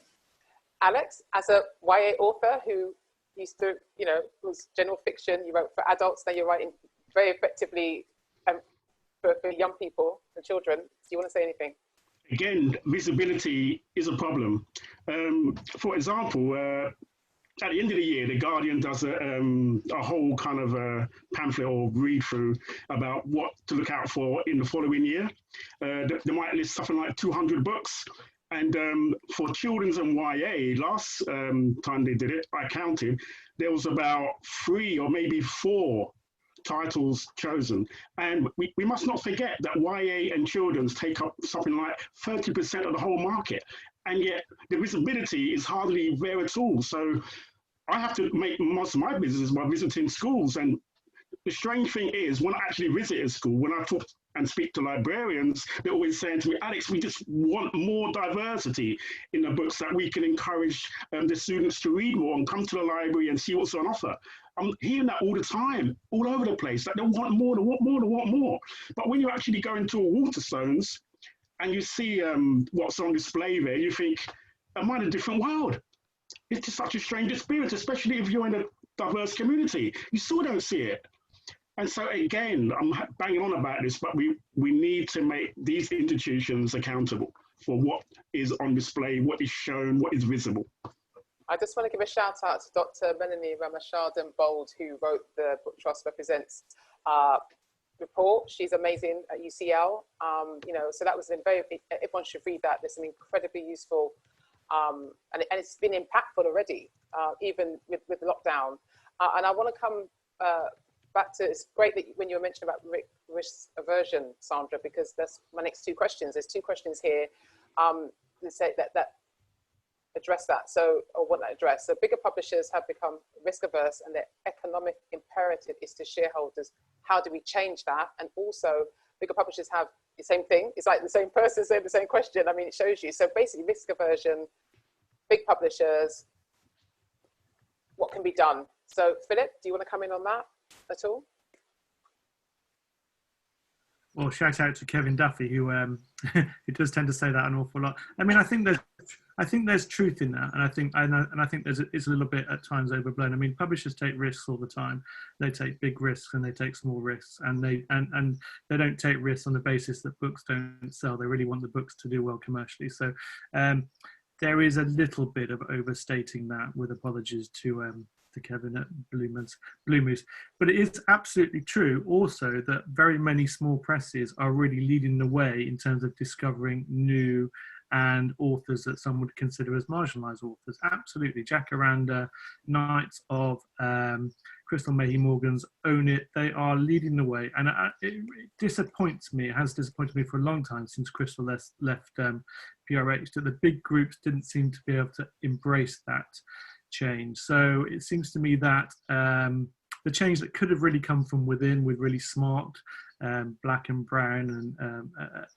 Alex, as a YA author who used to, you know, was general fiction, you wrote for adults, now you're writing very effectively for young people and children. Do you want to say anything? Again, visibility is a problem. For example, at the end of the year, The Guardian does a whole kind of pamphlet or read through about what to look out for in the following year. They might list something like 200 books. And for children's and YA, last time they did it, I counted, there was about 3 or maybe 4 titles chosen. And we must not forget that YA and children's take up something like 30% of the whole market. And yet the visibility is hardly there at all. So I have to make most of my business by visiting schools. And the strange thing is, when I actually visit a school, when I talk and speak to librarians, they're always saying to me, Alex, we just want more diversity in the books, that we can encourage the students to read more and come to the library and see what's on offer. I'm hearing that all the time, all over the place, that they want more, they want more, they want more. But when you actually go into a Waterstones and you see what's on display there, you think, am I in a different world? It's just such a strange experience, especially if you're in a diverse community. You still don't see it. And so again, I'm banging on about this, but we need to make these institutions accountable for what is on display, what is shown, what is visible. I just want to give a shout out to Dr. Melanie Ramashardan-Bold, who wrote the Book Trust Represents report. She's amazing at UCL. You know, so that was everyone should read that. It's an incredibly useful, and it's been impactful already, even with lockdown. And I want to come back to, it's great that when you were mentioning about risk aversion, Sandra, because that's my next 2 questions. There's 2 questions here that say that address that. So, or want that address. So bigger publishers have become risk averse, and their economic imperative is to shareholders. How do we change that? And also, bigger publishers have the same thing. It's like the same person saying the same question. I mean, it shows you. So basically, risk aversion, big publishers, what can be done? So Philip, do you want to come in on that at all? Well, shout out to Kevin Duffy, who does tend to say that an awful lot. I mean, I think there's truth in that, and I think it's a little bit at times overblown. I mean, publishers take risks all the time. They take big risks and they take small risks, and they don't take risks on the basis that books don't sell. They really want the books to do well commercially. So there is a little bit of overstating that, with apologies to Kevin at Blue Moose. But it is absolutely true also that very many small presses are really leading the way in terms of discovering new and authors that some would consider as marginalised authors. Absolutely. Jacaranda, Knights of Crystal Mayhew Morgan's, Own It, they are leading the way. And it disappoints me, it has disappointed me for a long time since Crystal left PRH, that the big groups didn't seem to be able to embrace that change. So it seems to me that the change that could have really come from within, with really smart black and brown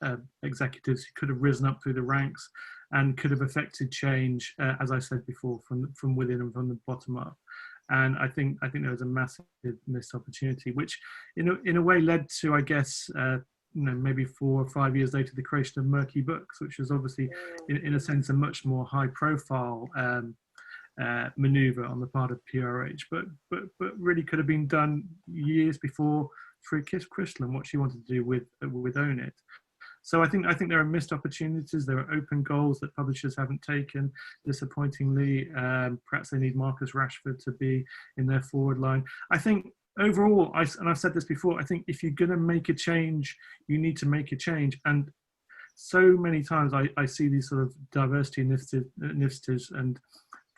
and executives who could have risen up through the ranks and could have affected change, as I said before, from within and from the bottom up. And I think there was a massive missed opportunity, which in a way led to, I guess, maybe 4 or 5 years later, the creation of Murky Books, which was obviously, in a sense, a much more high-profile maneuver on the part of PRH, but really could have been done years before through Crystal and what she wanted to do with Own It. So I think there are missed opportunities. There are open goals that publishers haven't taken, disappointingly. Perhaps they need Marcus Rashford to be in their forward line. I think overall, and I've said this before, I think if you're going to make a change, you need to make a change. And so many times I see these sort of diversity initiatives and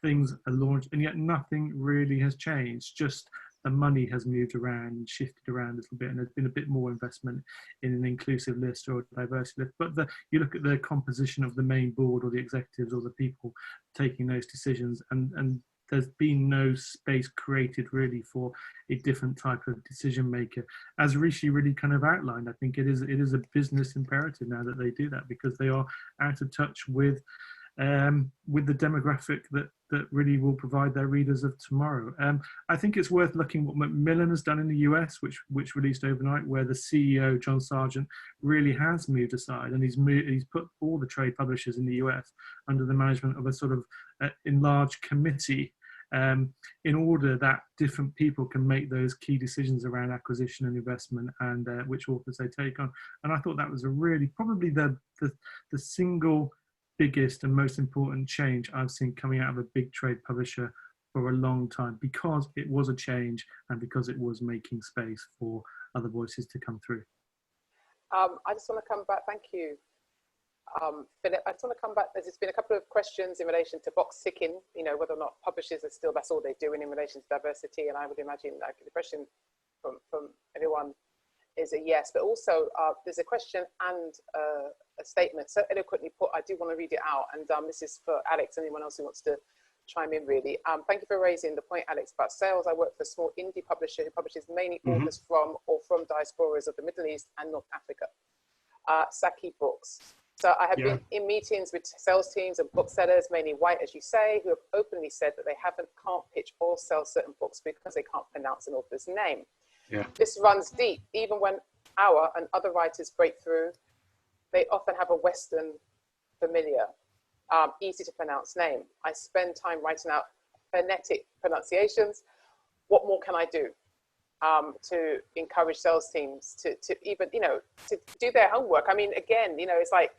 things are launched, and yet nothing really has changed. Just the money has moved around, shifted around a little bit, and there's been a bit more investment in an inclusive list or a diversity list. But you look at the composition of the main board or the executives or the people taking those decisions, and there's been no space created really for a different type of decision maker. As Rishi really kind of outlined, I think it is a business imperative now that they do that, because they are out of touch with the demographic that really will provide their readers of tomorrow. I think it's worth looking what Macmillan has done in the US, which released overnight, where the CEO, John Sargent, really has moved aside, and he's put all the trade publishers in the US under the management of a sort of enlarged committee, in order that different people can make those key decisions around acquisition and investment, and which authors they take on. And I thought that was a really, probably the single biggest and most important change I've seen coming out of a big trade publisher for a long time, because it was a change and because it was making space for other voices to come through. I just want to come back, thank you, Philip. I just want to come back, there's been a couple of questions in relation to box ticking, you know, whether or not publishers are still, that's all they're doing in relation to diversity, and I would imagine like the question from everyone is a yes, but also there's a question and a statement so eloquently put. I do want to read it out, and this is for Alex, anyone else who wants to chime in really. Thank you for raising the point, Alex, about sales. I work for a small indie publisher who publishes mainly authors from diasporas of the Middle East and North Africa, Saki Books. So I have been in meetings with sales teams and booksellers, mainly white, as you say, who have openly said that they can't pitch or sell certain books because they can't pronounce an author's name. Yeah. This runs deep. Even when our and other writers break through, they often have a Western familiar, easy to pronounce name. I spend time writing out phonetic pronunciations. What more can I do to encourage sales teams to even, you know, to do their homework? I mean, again, you know, it's like,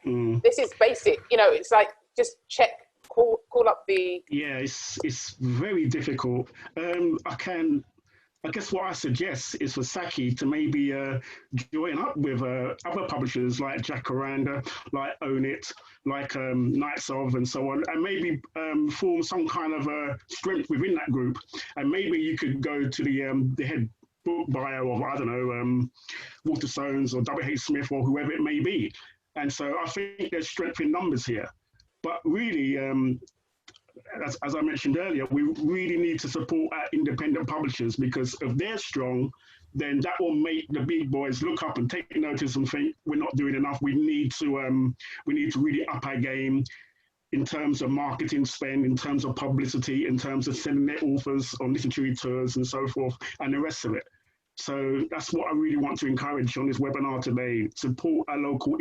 this is basic, you know, it's like, just check, call up the... Yeah, it's very difficult. I guess what I suggest is for Saki to maybe join up with other publishers like Jacaranda, like Own It, like Knights of, and so on, and maybe form some kind of strength within that group. And maybe you could go to the head book buyer of, I don't know, Waterstones or W.H. Smith or whoever it may be. And so I think there's strength in numbers here. But really, as I mentioned earlier, we really need to support our independent publishers, because if they're strong, then that will make the big boys look up and take notice and think we're not doing enough. We need to really up our game in terms of marketing spend, in terms of publicity, in terms of sending their authors on literary tours and so forth, and the rest of it. So that's what I really want to encourage on this webinar today: support our local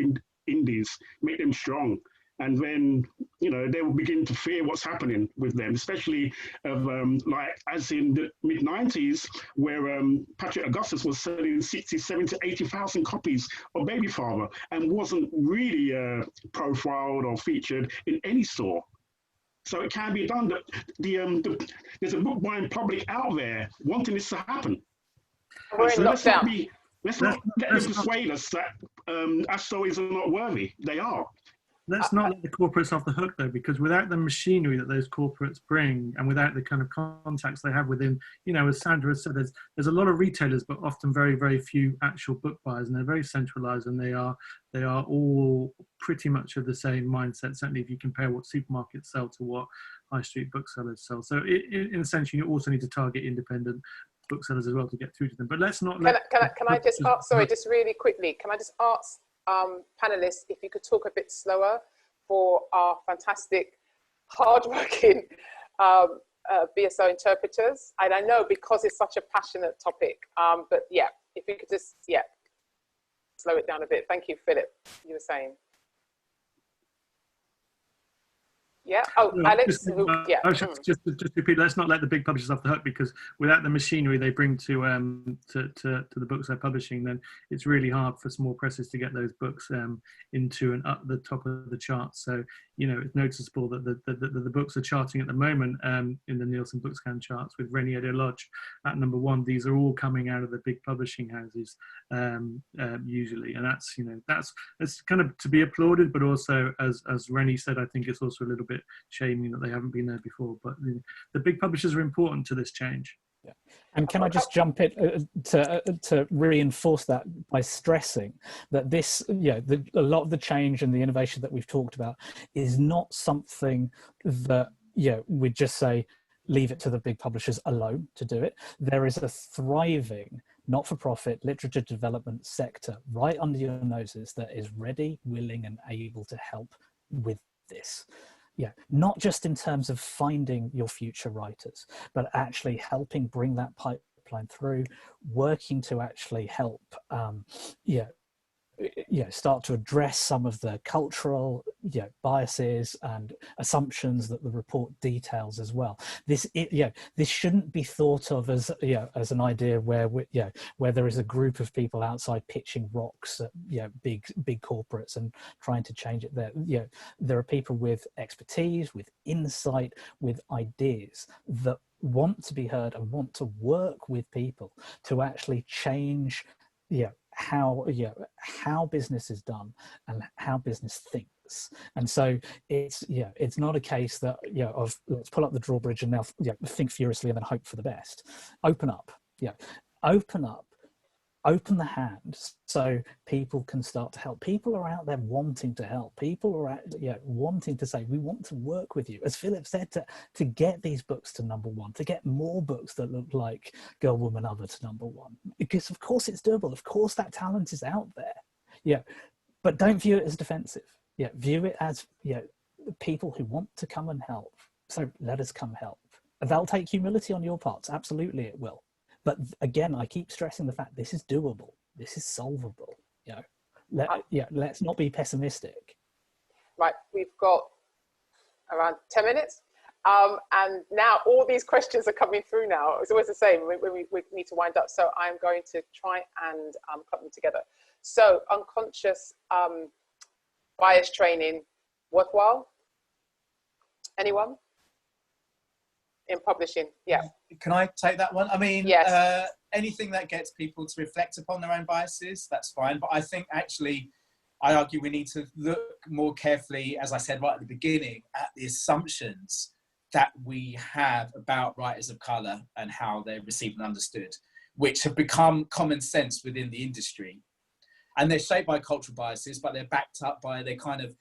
indies, make them strong. And then, you know, they will begin to fear what's happening with them, especially like as in the mid-90s, where Patrick Augustus was selling 60, 70, 80,000 copies of Baby Father and wasn't really profiled or featured in any store. So it can be done. There's a book buying public out there wanting this to happen. We're in lockdown. Let's not let them persuade us that our stories are not worthy. They are. Let's not let the corporates off the hook, though, because without the machinery that those corporates bring, and without the kind of contacts they have within, you know, as Sandra said, there's a lot of retailers, but often very, very few actual book buyers, and they're very centralized, and they are all pretty much of the same mindset. Certainly, if you compare what supermarkets sell to what high street booksellers sell. So, in a sense, you also need to target independent booksellers as well to get through to them. But let's not. Can I just ask? Sorry, just really quickly. Can I just ask panelists if you could talk a bit slower for our fantastic, hardworking BSO interpreters? And I know because it's such a passionate topic, but yeah, if you could just slow it down a bit. Thank you, Philip. You were saying. Yeah. Oh, no, Alex. Just repeat. Let's not let the big publishers off the hook, because without the machinery they bring to the books they're publishing, then it's really hard for small presses to get those books into and up the top of the charts. So, you know, it's noticeable that the books are charting at the moment in the Nielsen Bookscan charts with Renier de Lodge at #1. These are all coming out of the big publishing houses usually, and that's, you know, that's kind of to be applauded, but also as Rennie said, I think it's also a little bit shaming that they haven't been there before. But the big publishers are important to this change. And can I just jump in to reinforce that by stressing that this, a lot of the change and the innovation that we've talked about is not something that, we'd just say, leave it to the big publishers alone to do it. There is a thriving not-for-profit literature development sector right under your noses that is ready, willing, and able to help with this. Not just in terms of finding your future writers, but actually helping bring that pipeline through, working to actually help, start to address some of the cultural, biases and assumptions that the report details as well. This shouldn't be thought of as, as an idea where where there is a group of people outside pitching rocks at, big corporates and trying to change it there. There are people with expertise, with insight, with ideas that want to be heard and want to work with people to actually change, how business is done and how business thinks. And so it's not a case that of let's pull up the drawbridge and now think furiously and then hope for the best. Open up, open the hand so people can start to help. People are out there wanting to help. People are wanting to say, we want to work with you, as Philip said, to get these books to #1, to get more books that look like Girl, Woman, Other to #1, because of course it's doable. Of course that talent is out there. But don't view it as defensive. View it as people who want to come and help. So let us come help. That'll take humility on your parts. Absolutely it will. But again, I keep stressing the fact this is doable. This is solvable. Let's not be pessimistic. Right, we've got around 10 minutes. And now all these questions are coming through now. It's always the same when we need to wind up. So I'm going to try and clump them together. So unconscious bias training, worthwhile? Anyone? In publishing, Can I take that one? I mean, yes. Anything that gets people to reflect upon their own biases, that's fine. But I think actually, I argue we need to look more carefully, as I said right at the beginning, at the assumptions that we have about writers of colour and how they're received and understood, which have become common sense within the industry. And they're shaped by cultural biases, but they're backed up by, they're kind of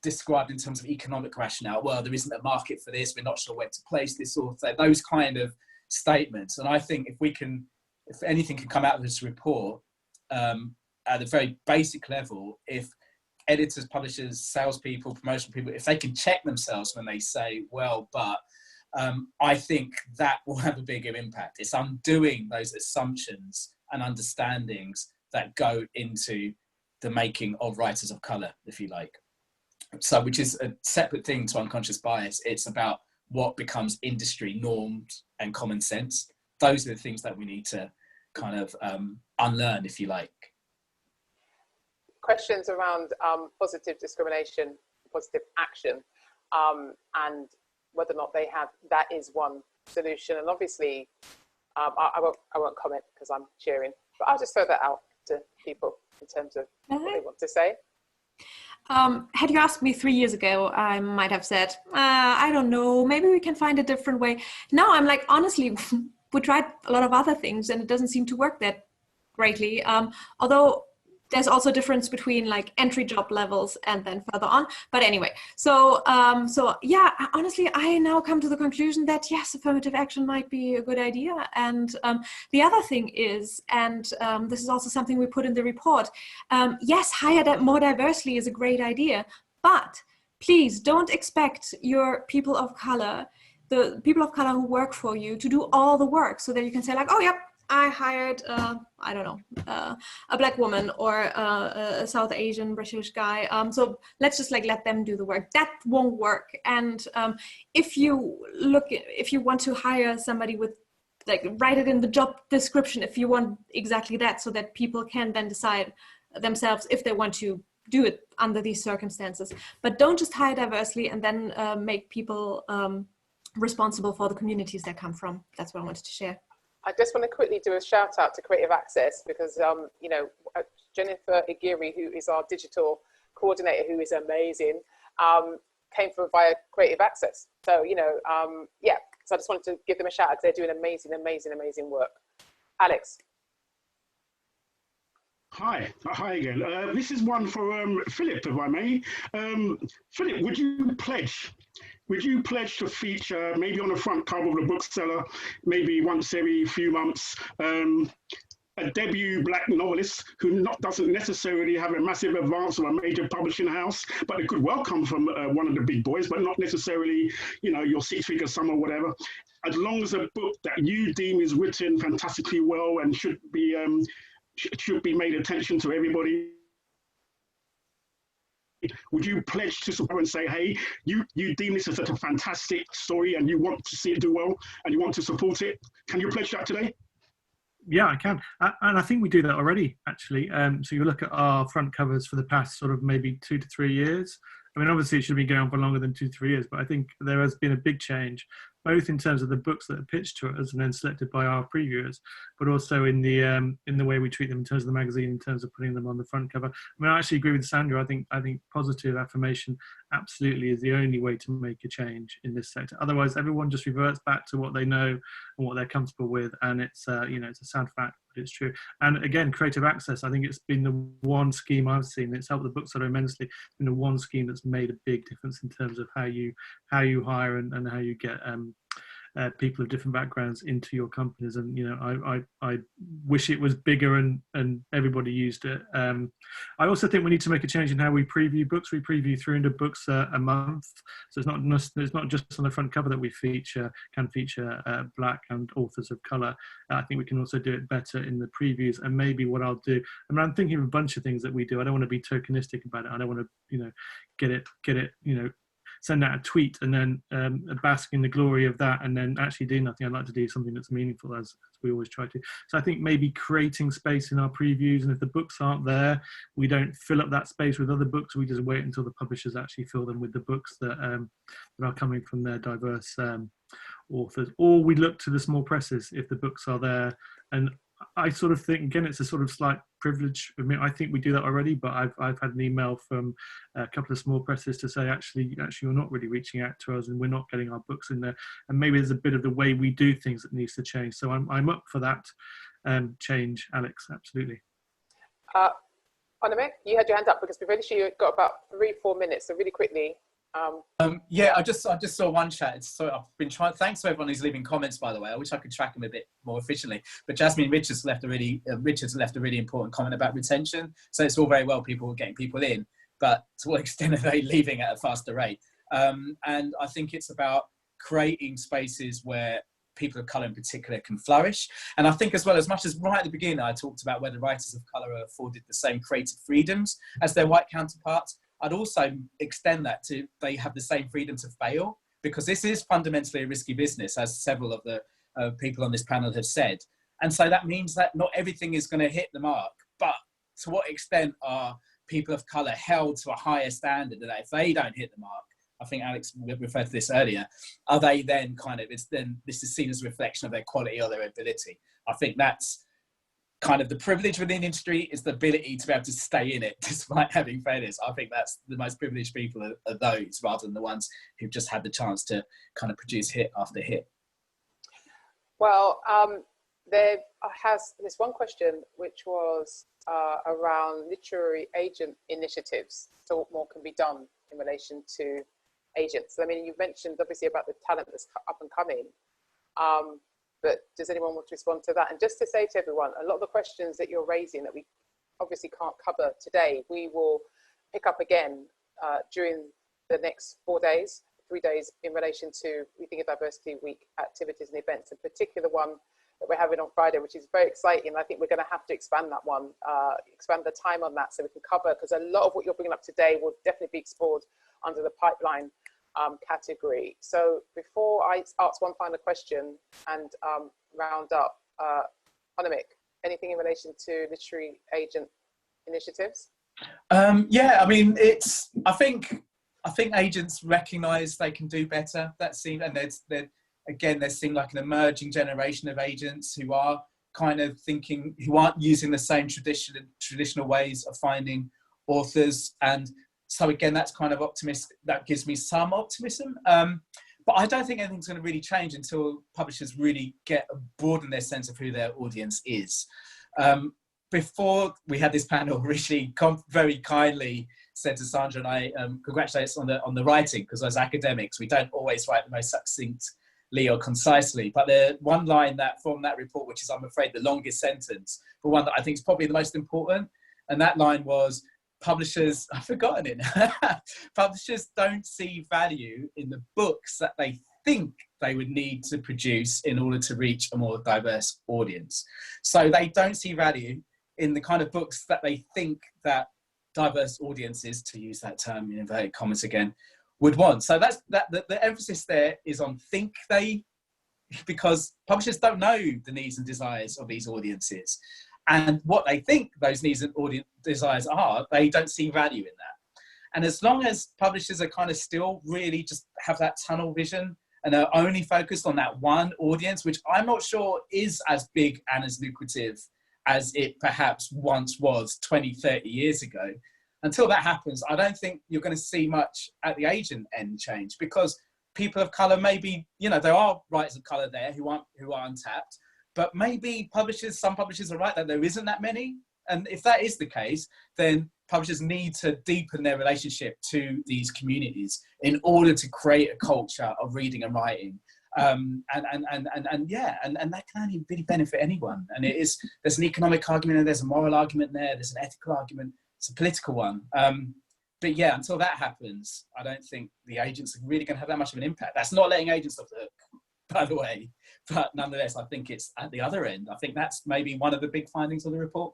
described in terms of economic rationale. Well, there isn't a market for this, we're not sure where to place this author, those kind of statements. And I think if anything can come out of this report, at a very basic level, if editors, publishers, salespeople, promotional people, if they can check themselves when they say, well, but, I think that will have a bigger impact. It's undoing those assumptions and understandings that go into the making of writers of colour, if you like. So, which is a separate thing to unconscious bias. It's about what becomes industry norms and common sense. Those are the things that we need to kind of unlearn, if you like. Questions around positive discrimination, positive action, and whether or not they have, that is one solution. And obviously, I won't comment because I'm cheering, but I'll just throw that out to people in terms of what they want to say. Had you asked me 3 years ago, I might have said, I don't know, maybe we can find a different way. Now I'm like, honestly, we tried a lot of other things and it doesn't seem to work that greatly. Although there's also a difference between like entry job levels and then further on. But anyway, so yeah, honestly, I now come to the conclusion that yes, affirmative action might be a good idea. And the other thing is, and this is also something we put in the report, yes, hire more diversely is a great idea, but please don't expect your people of color, the people of color who work for you, to do all the work so that you can say like, oh, yep, I hired, I don't know, a black woman or a South Asian British guy. So let's just like let them do the work. That won't work. And if you want to hire somebody with, like, write it in the job description if you want exactly that, so that people can then decide themselves if they want to do it under these circumstances. But don't just hire diversely and then make people responsible for the communities they come from. That's what I wanted to share. I just want to quickly do a shout out to Creative Access because, you know, Jennifer Igiri, who is our digital coordinator, who is amazing, came from via Creative Access. So, you know, yeah, So I just wanted to give them a shout out because they're doing amazing, amazing, amazing work. Alex. Hi again. This is one for Philip, if I may. Philip, would you pledge to feature, maybe on the front cover of the bookseller, maybe once every few months, a debut black novelist who doesn't necessarily have a massive advance from a major publishing house, but it could well come from one of the big boys, but not necessarily, your six-figure sum or whatever. As long as a book that you deem is written fantastically well and should be made attention to everybody, would you pledge to support and say, hey, you deem this as such a fantastic story and you want to see it do well and you want to support it? Can you pledge that today? Yeah, I can. And I think we do that already, actually. So you look at our front covers for the past sort of maybe 2 to 3 years. I mean, obviously it should be going on for longer than 2 to 3 years, but I think there has been a big change, both in terms of the books that are pitched to us and then selected by our previewers, but also in the way we treat them in terms of the magazine, in terms of putting them on the front cover. I mean, I actually agree with Sandra. I think positive affirmation absolutely is the only way to make a change in this sector. Otherwise, everyone just reverts back to what they know and what they're comfortable with, and it's it's a sad fact, but it's true. And again, creative access, I think it's been the one scheme I've seen. It's helped the bookseller immensely. It's been the one scheme that's made a big difference in terms of how you hire and how you get people of different backgrounds into your companies. And I wish it was bigger and everybody used it. I also think we need to make a change in how we preview books. We preview 300 books a month, so it's not just on the front cover that we can feature black and authors of color. I think we can also do it better in the previews. And maybe what I'll do, I mean, I'm thinking of a bunch of things that we do. I don't want to be tokenistic about it. I don't want to get it send out a tweet and then bask in the glory of that and then actually do nothing. I'd like to do something that's meaningful, as we always try to. So I think maybe creating space in our previews, and if the books aren't there, we don't fill up that space with other books. We just wait until the publishers actually fill them with the books that are coming from their diverse authors. Or we look to the small presses if the books are there. And I sort of think, again, it's a sort of slight privilege. I mean, I think we do that already, but I've had an email from a couple of small presses to say, actually, you're not really reaching out to us, and we're not getting our books in there. And maybe there's a bit of the way we do things that needs to change. So I'm up for that change, Alex. Absolutely. Anamik, you had your hand up because we've only got about 3-4 minutes. So really quickly. Yeah, I just saw one chat. So I've been trying. Thanks to everyone who's leaving comments, by the way. I wish I could track them a bit more efficiently. But Jasmine Richards left a really important comment about retention. So it's all very well people getting people in, but to what extent are they leaving at a faster rate? And I think it's about creating spaces where people of colour in particular can flourish. And I think as well, as much as right at the beginning I talked about whether writers of colour are afforded the same creative freedoms as their white counterparts, I'd also extend that to they have the same freedom to fail, because this is fundamentally a risky business, as several of the people on this panel have said. And so that means that not everything is going to hit the mark, but to what extent are people of colour held to a higher standard that if they don't hit the mark, I think Alex referred to this earlier, are they then this is seen as a reflection of their quality or their ability? I think that's kind of the privilege within industry, is the ability to be able to stay in it despite having failures. I think that's the most privileged people are those, rather than the ones who've just had the chance to kind of produce hit after hit. Well, there's one question which was around literary agent initiatives. So what more can be done in relation to agents? I mean, you've mentioned obviously about the talent that's up and coming. But does anyone want to respond to that? And just to say to everyone, a lot of the questions that you're raising that we obviously can't cover today, we will pick up again during the next 3 days in relation to Rethinking Diversity Week activities and events, in particular one that we're having on Friday, which is very exciting. I think we're going to have to expand that one, expand the time on that so we can cover, because a lot of what you're bringing up today will definitely be explored under the pipeline category. So before I ask one final question and round up, Anamik, anything in relation to literary agent initiatives? Yeah, I mean, I think agents recognise they can do better. That seems, and there seem like an emerging generation of agents who are kind of thinking, who aren't using the same traditional ways of finding authors. And so again, that's kind of optimistic. That gives me some optimism. But I don't think anything's going to really change until publishers really broaden their sense of who their audience is. Before we had this panel, Rishi very kindly said to Sandra and I, congratulate us on the writing, because as academics, we don't always write the most succinctly or concisely. But the one line from that report, which is, I'm afraid, the longest sentence, but one that I think is probably the most important, and that line was, publishers, I've forgotten it, publishers don't see value in the books that they think they would need to produce in order to reach a more diverse audience. So they don't see value in the kind of books that they think that diverse audiences, to use that term in inverted commas again, would want. So the emphasis there is on because publishers don't know the needs and desires of these audiences. And what they think those needs and audience desires are, they don't see value in that. And as long as publishers are kind of still really just have that tunnel vision and are only focused on that one audience, which I'm not sure is as big and as lucrative as it perhaps once was 20, 30 years ago, until that happens, I don't think you're going to see much at the agent end change, because people of colour, maybe, there are writers of colour there who are untapped, but maybe some publishers are right that there isn't that many. And if that is the case, then publishers need to deepen their relationship to these communities in order to create a culture of reading and writing. And that can only really benefit anyone. And there's an economic argument, and there's a moral argument there, there's an ethical argument, it's a political one. But yeah, until that happens, I don't think the agents are really going to have that much of an impact. That's not letting agents off the hook, by the way. But nonetheless, I think it's at the other end. I think that's maybe one of the big findings of the report.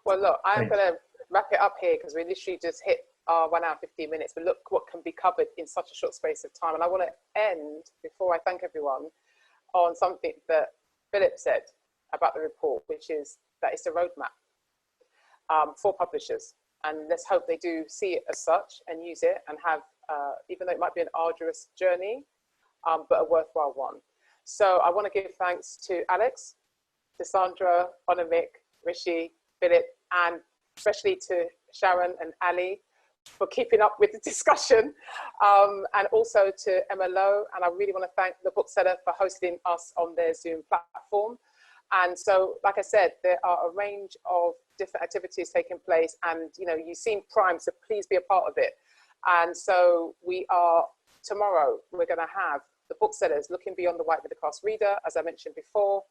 Well, look, I'm going to wrap it up here, because we literally just hit our 1 hour, 15 minutes. But look what can be covered in such a short space of time. And I want to end, before I thank everyone, on something that Philip said about the report, which is that it's a roadmap for publishers. And let's hope they do see it as such and use it, and have, even though it might be an arduous journey, but a worthwhile one. So I want to give thanks to Alex, to Sandra, Anamik, Rishi, Philip, and especially to Sharon and Ali for keeping up with the discussion, and also to Emma Lowe. And I really want to thank the bookseller for hosting us on their Zoom platform. And so, like I said, there are a range of different activities taking place, and you seem primed, so please be a part of it. And so tomorrow we're going to have the booksellers looking beyond the white middle class reader, as I mentioned before.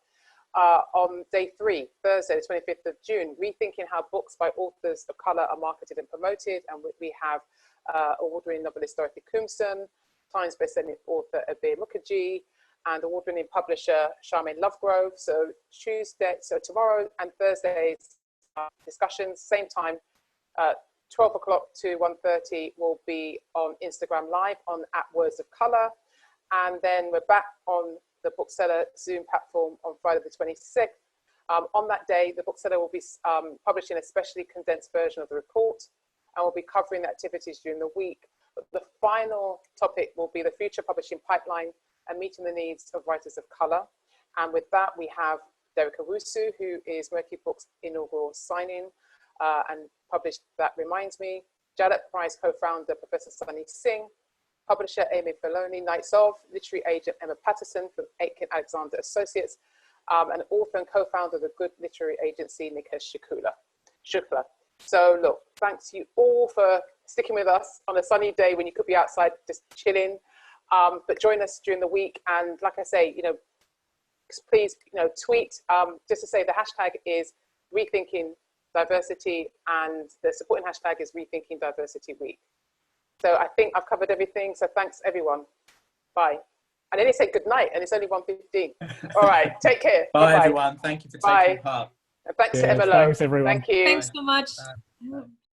On day 3, Thursday, the 25th of June, rethinking how books by authors of colour are marketed and promoted. And we have award-winning novelist Dorothy Coomson, Times bestselling author Abir Mukherjee, and award-winning publisher Charmaine Lovegrove. So tomorrow and Thursday's discussions, same time, 12 o'clock to 1:30 will be on Instagram Live on @WordsOfColour. And then we're back on the bookseller Zoom platform on Friday the 26th. On that day, the bookseller will be publishing a specially condensed version of the report, and we'll be covering the activities during the week. But the final topic will be the future publishing pipeline and meeting the needs of writers of colour. And with that, we have Derek Owusu, who is Mercury Books' inaugural signing and published That Reminds Me, Jalap Prize co-founder Professor Sunny Singh, publisher Amy Filoni, Knights of, literary agent Emma Patterson from Aitken Alexander Associates, and author and co-founder of the Good Literary Agency, Nikesh Shukla. So look, thanks to you all for sticking with us on a sunny day when you could be outside just chilling. But join us during the week, and like I say, please, tweet. Just to say, the hashtag is Rethinking Diversity, and the supporting hashtag is Rethinking Diversity Week. So I think I've covered everything. So thanks, everyone. Bye. And then they say good night, and it's only 1:15. All right, take care. Bye, everyone. Thank you for taking part. And thanks to Emma Lowe. Thanks, everyone. Thank you. Thanks so much. Bye.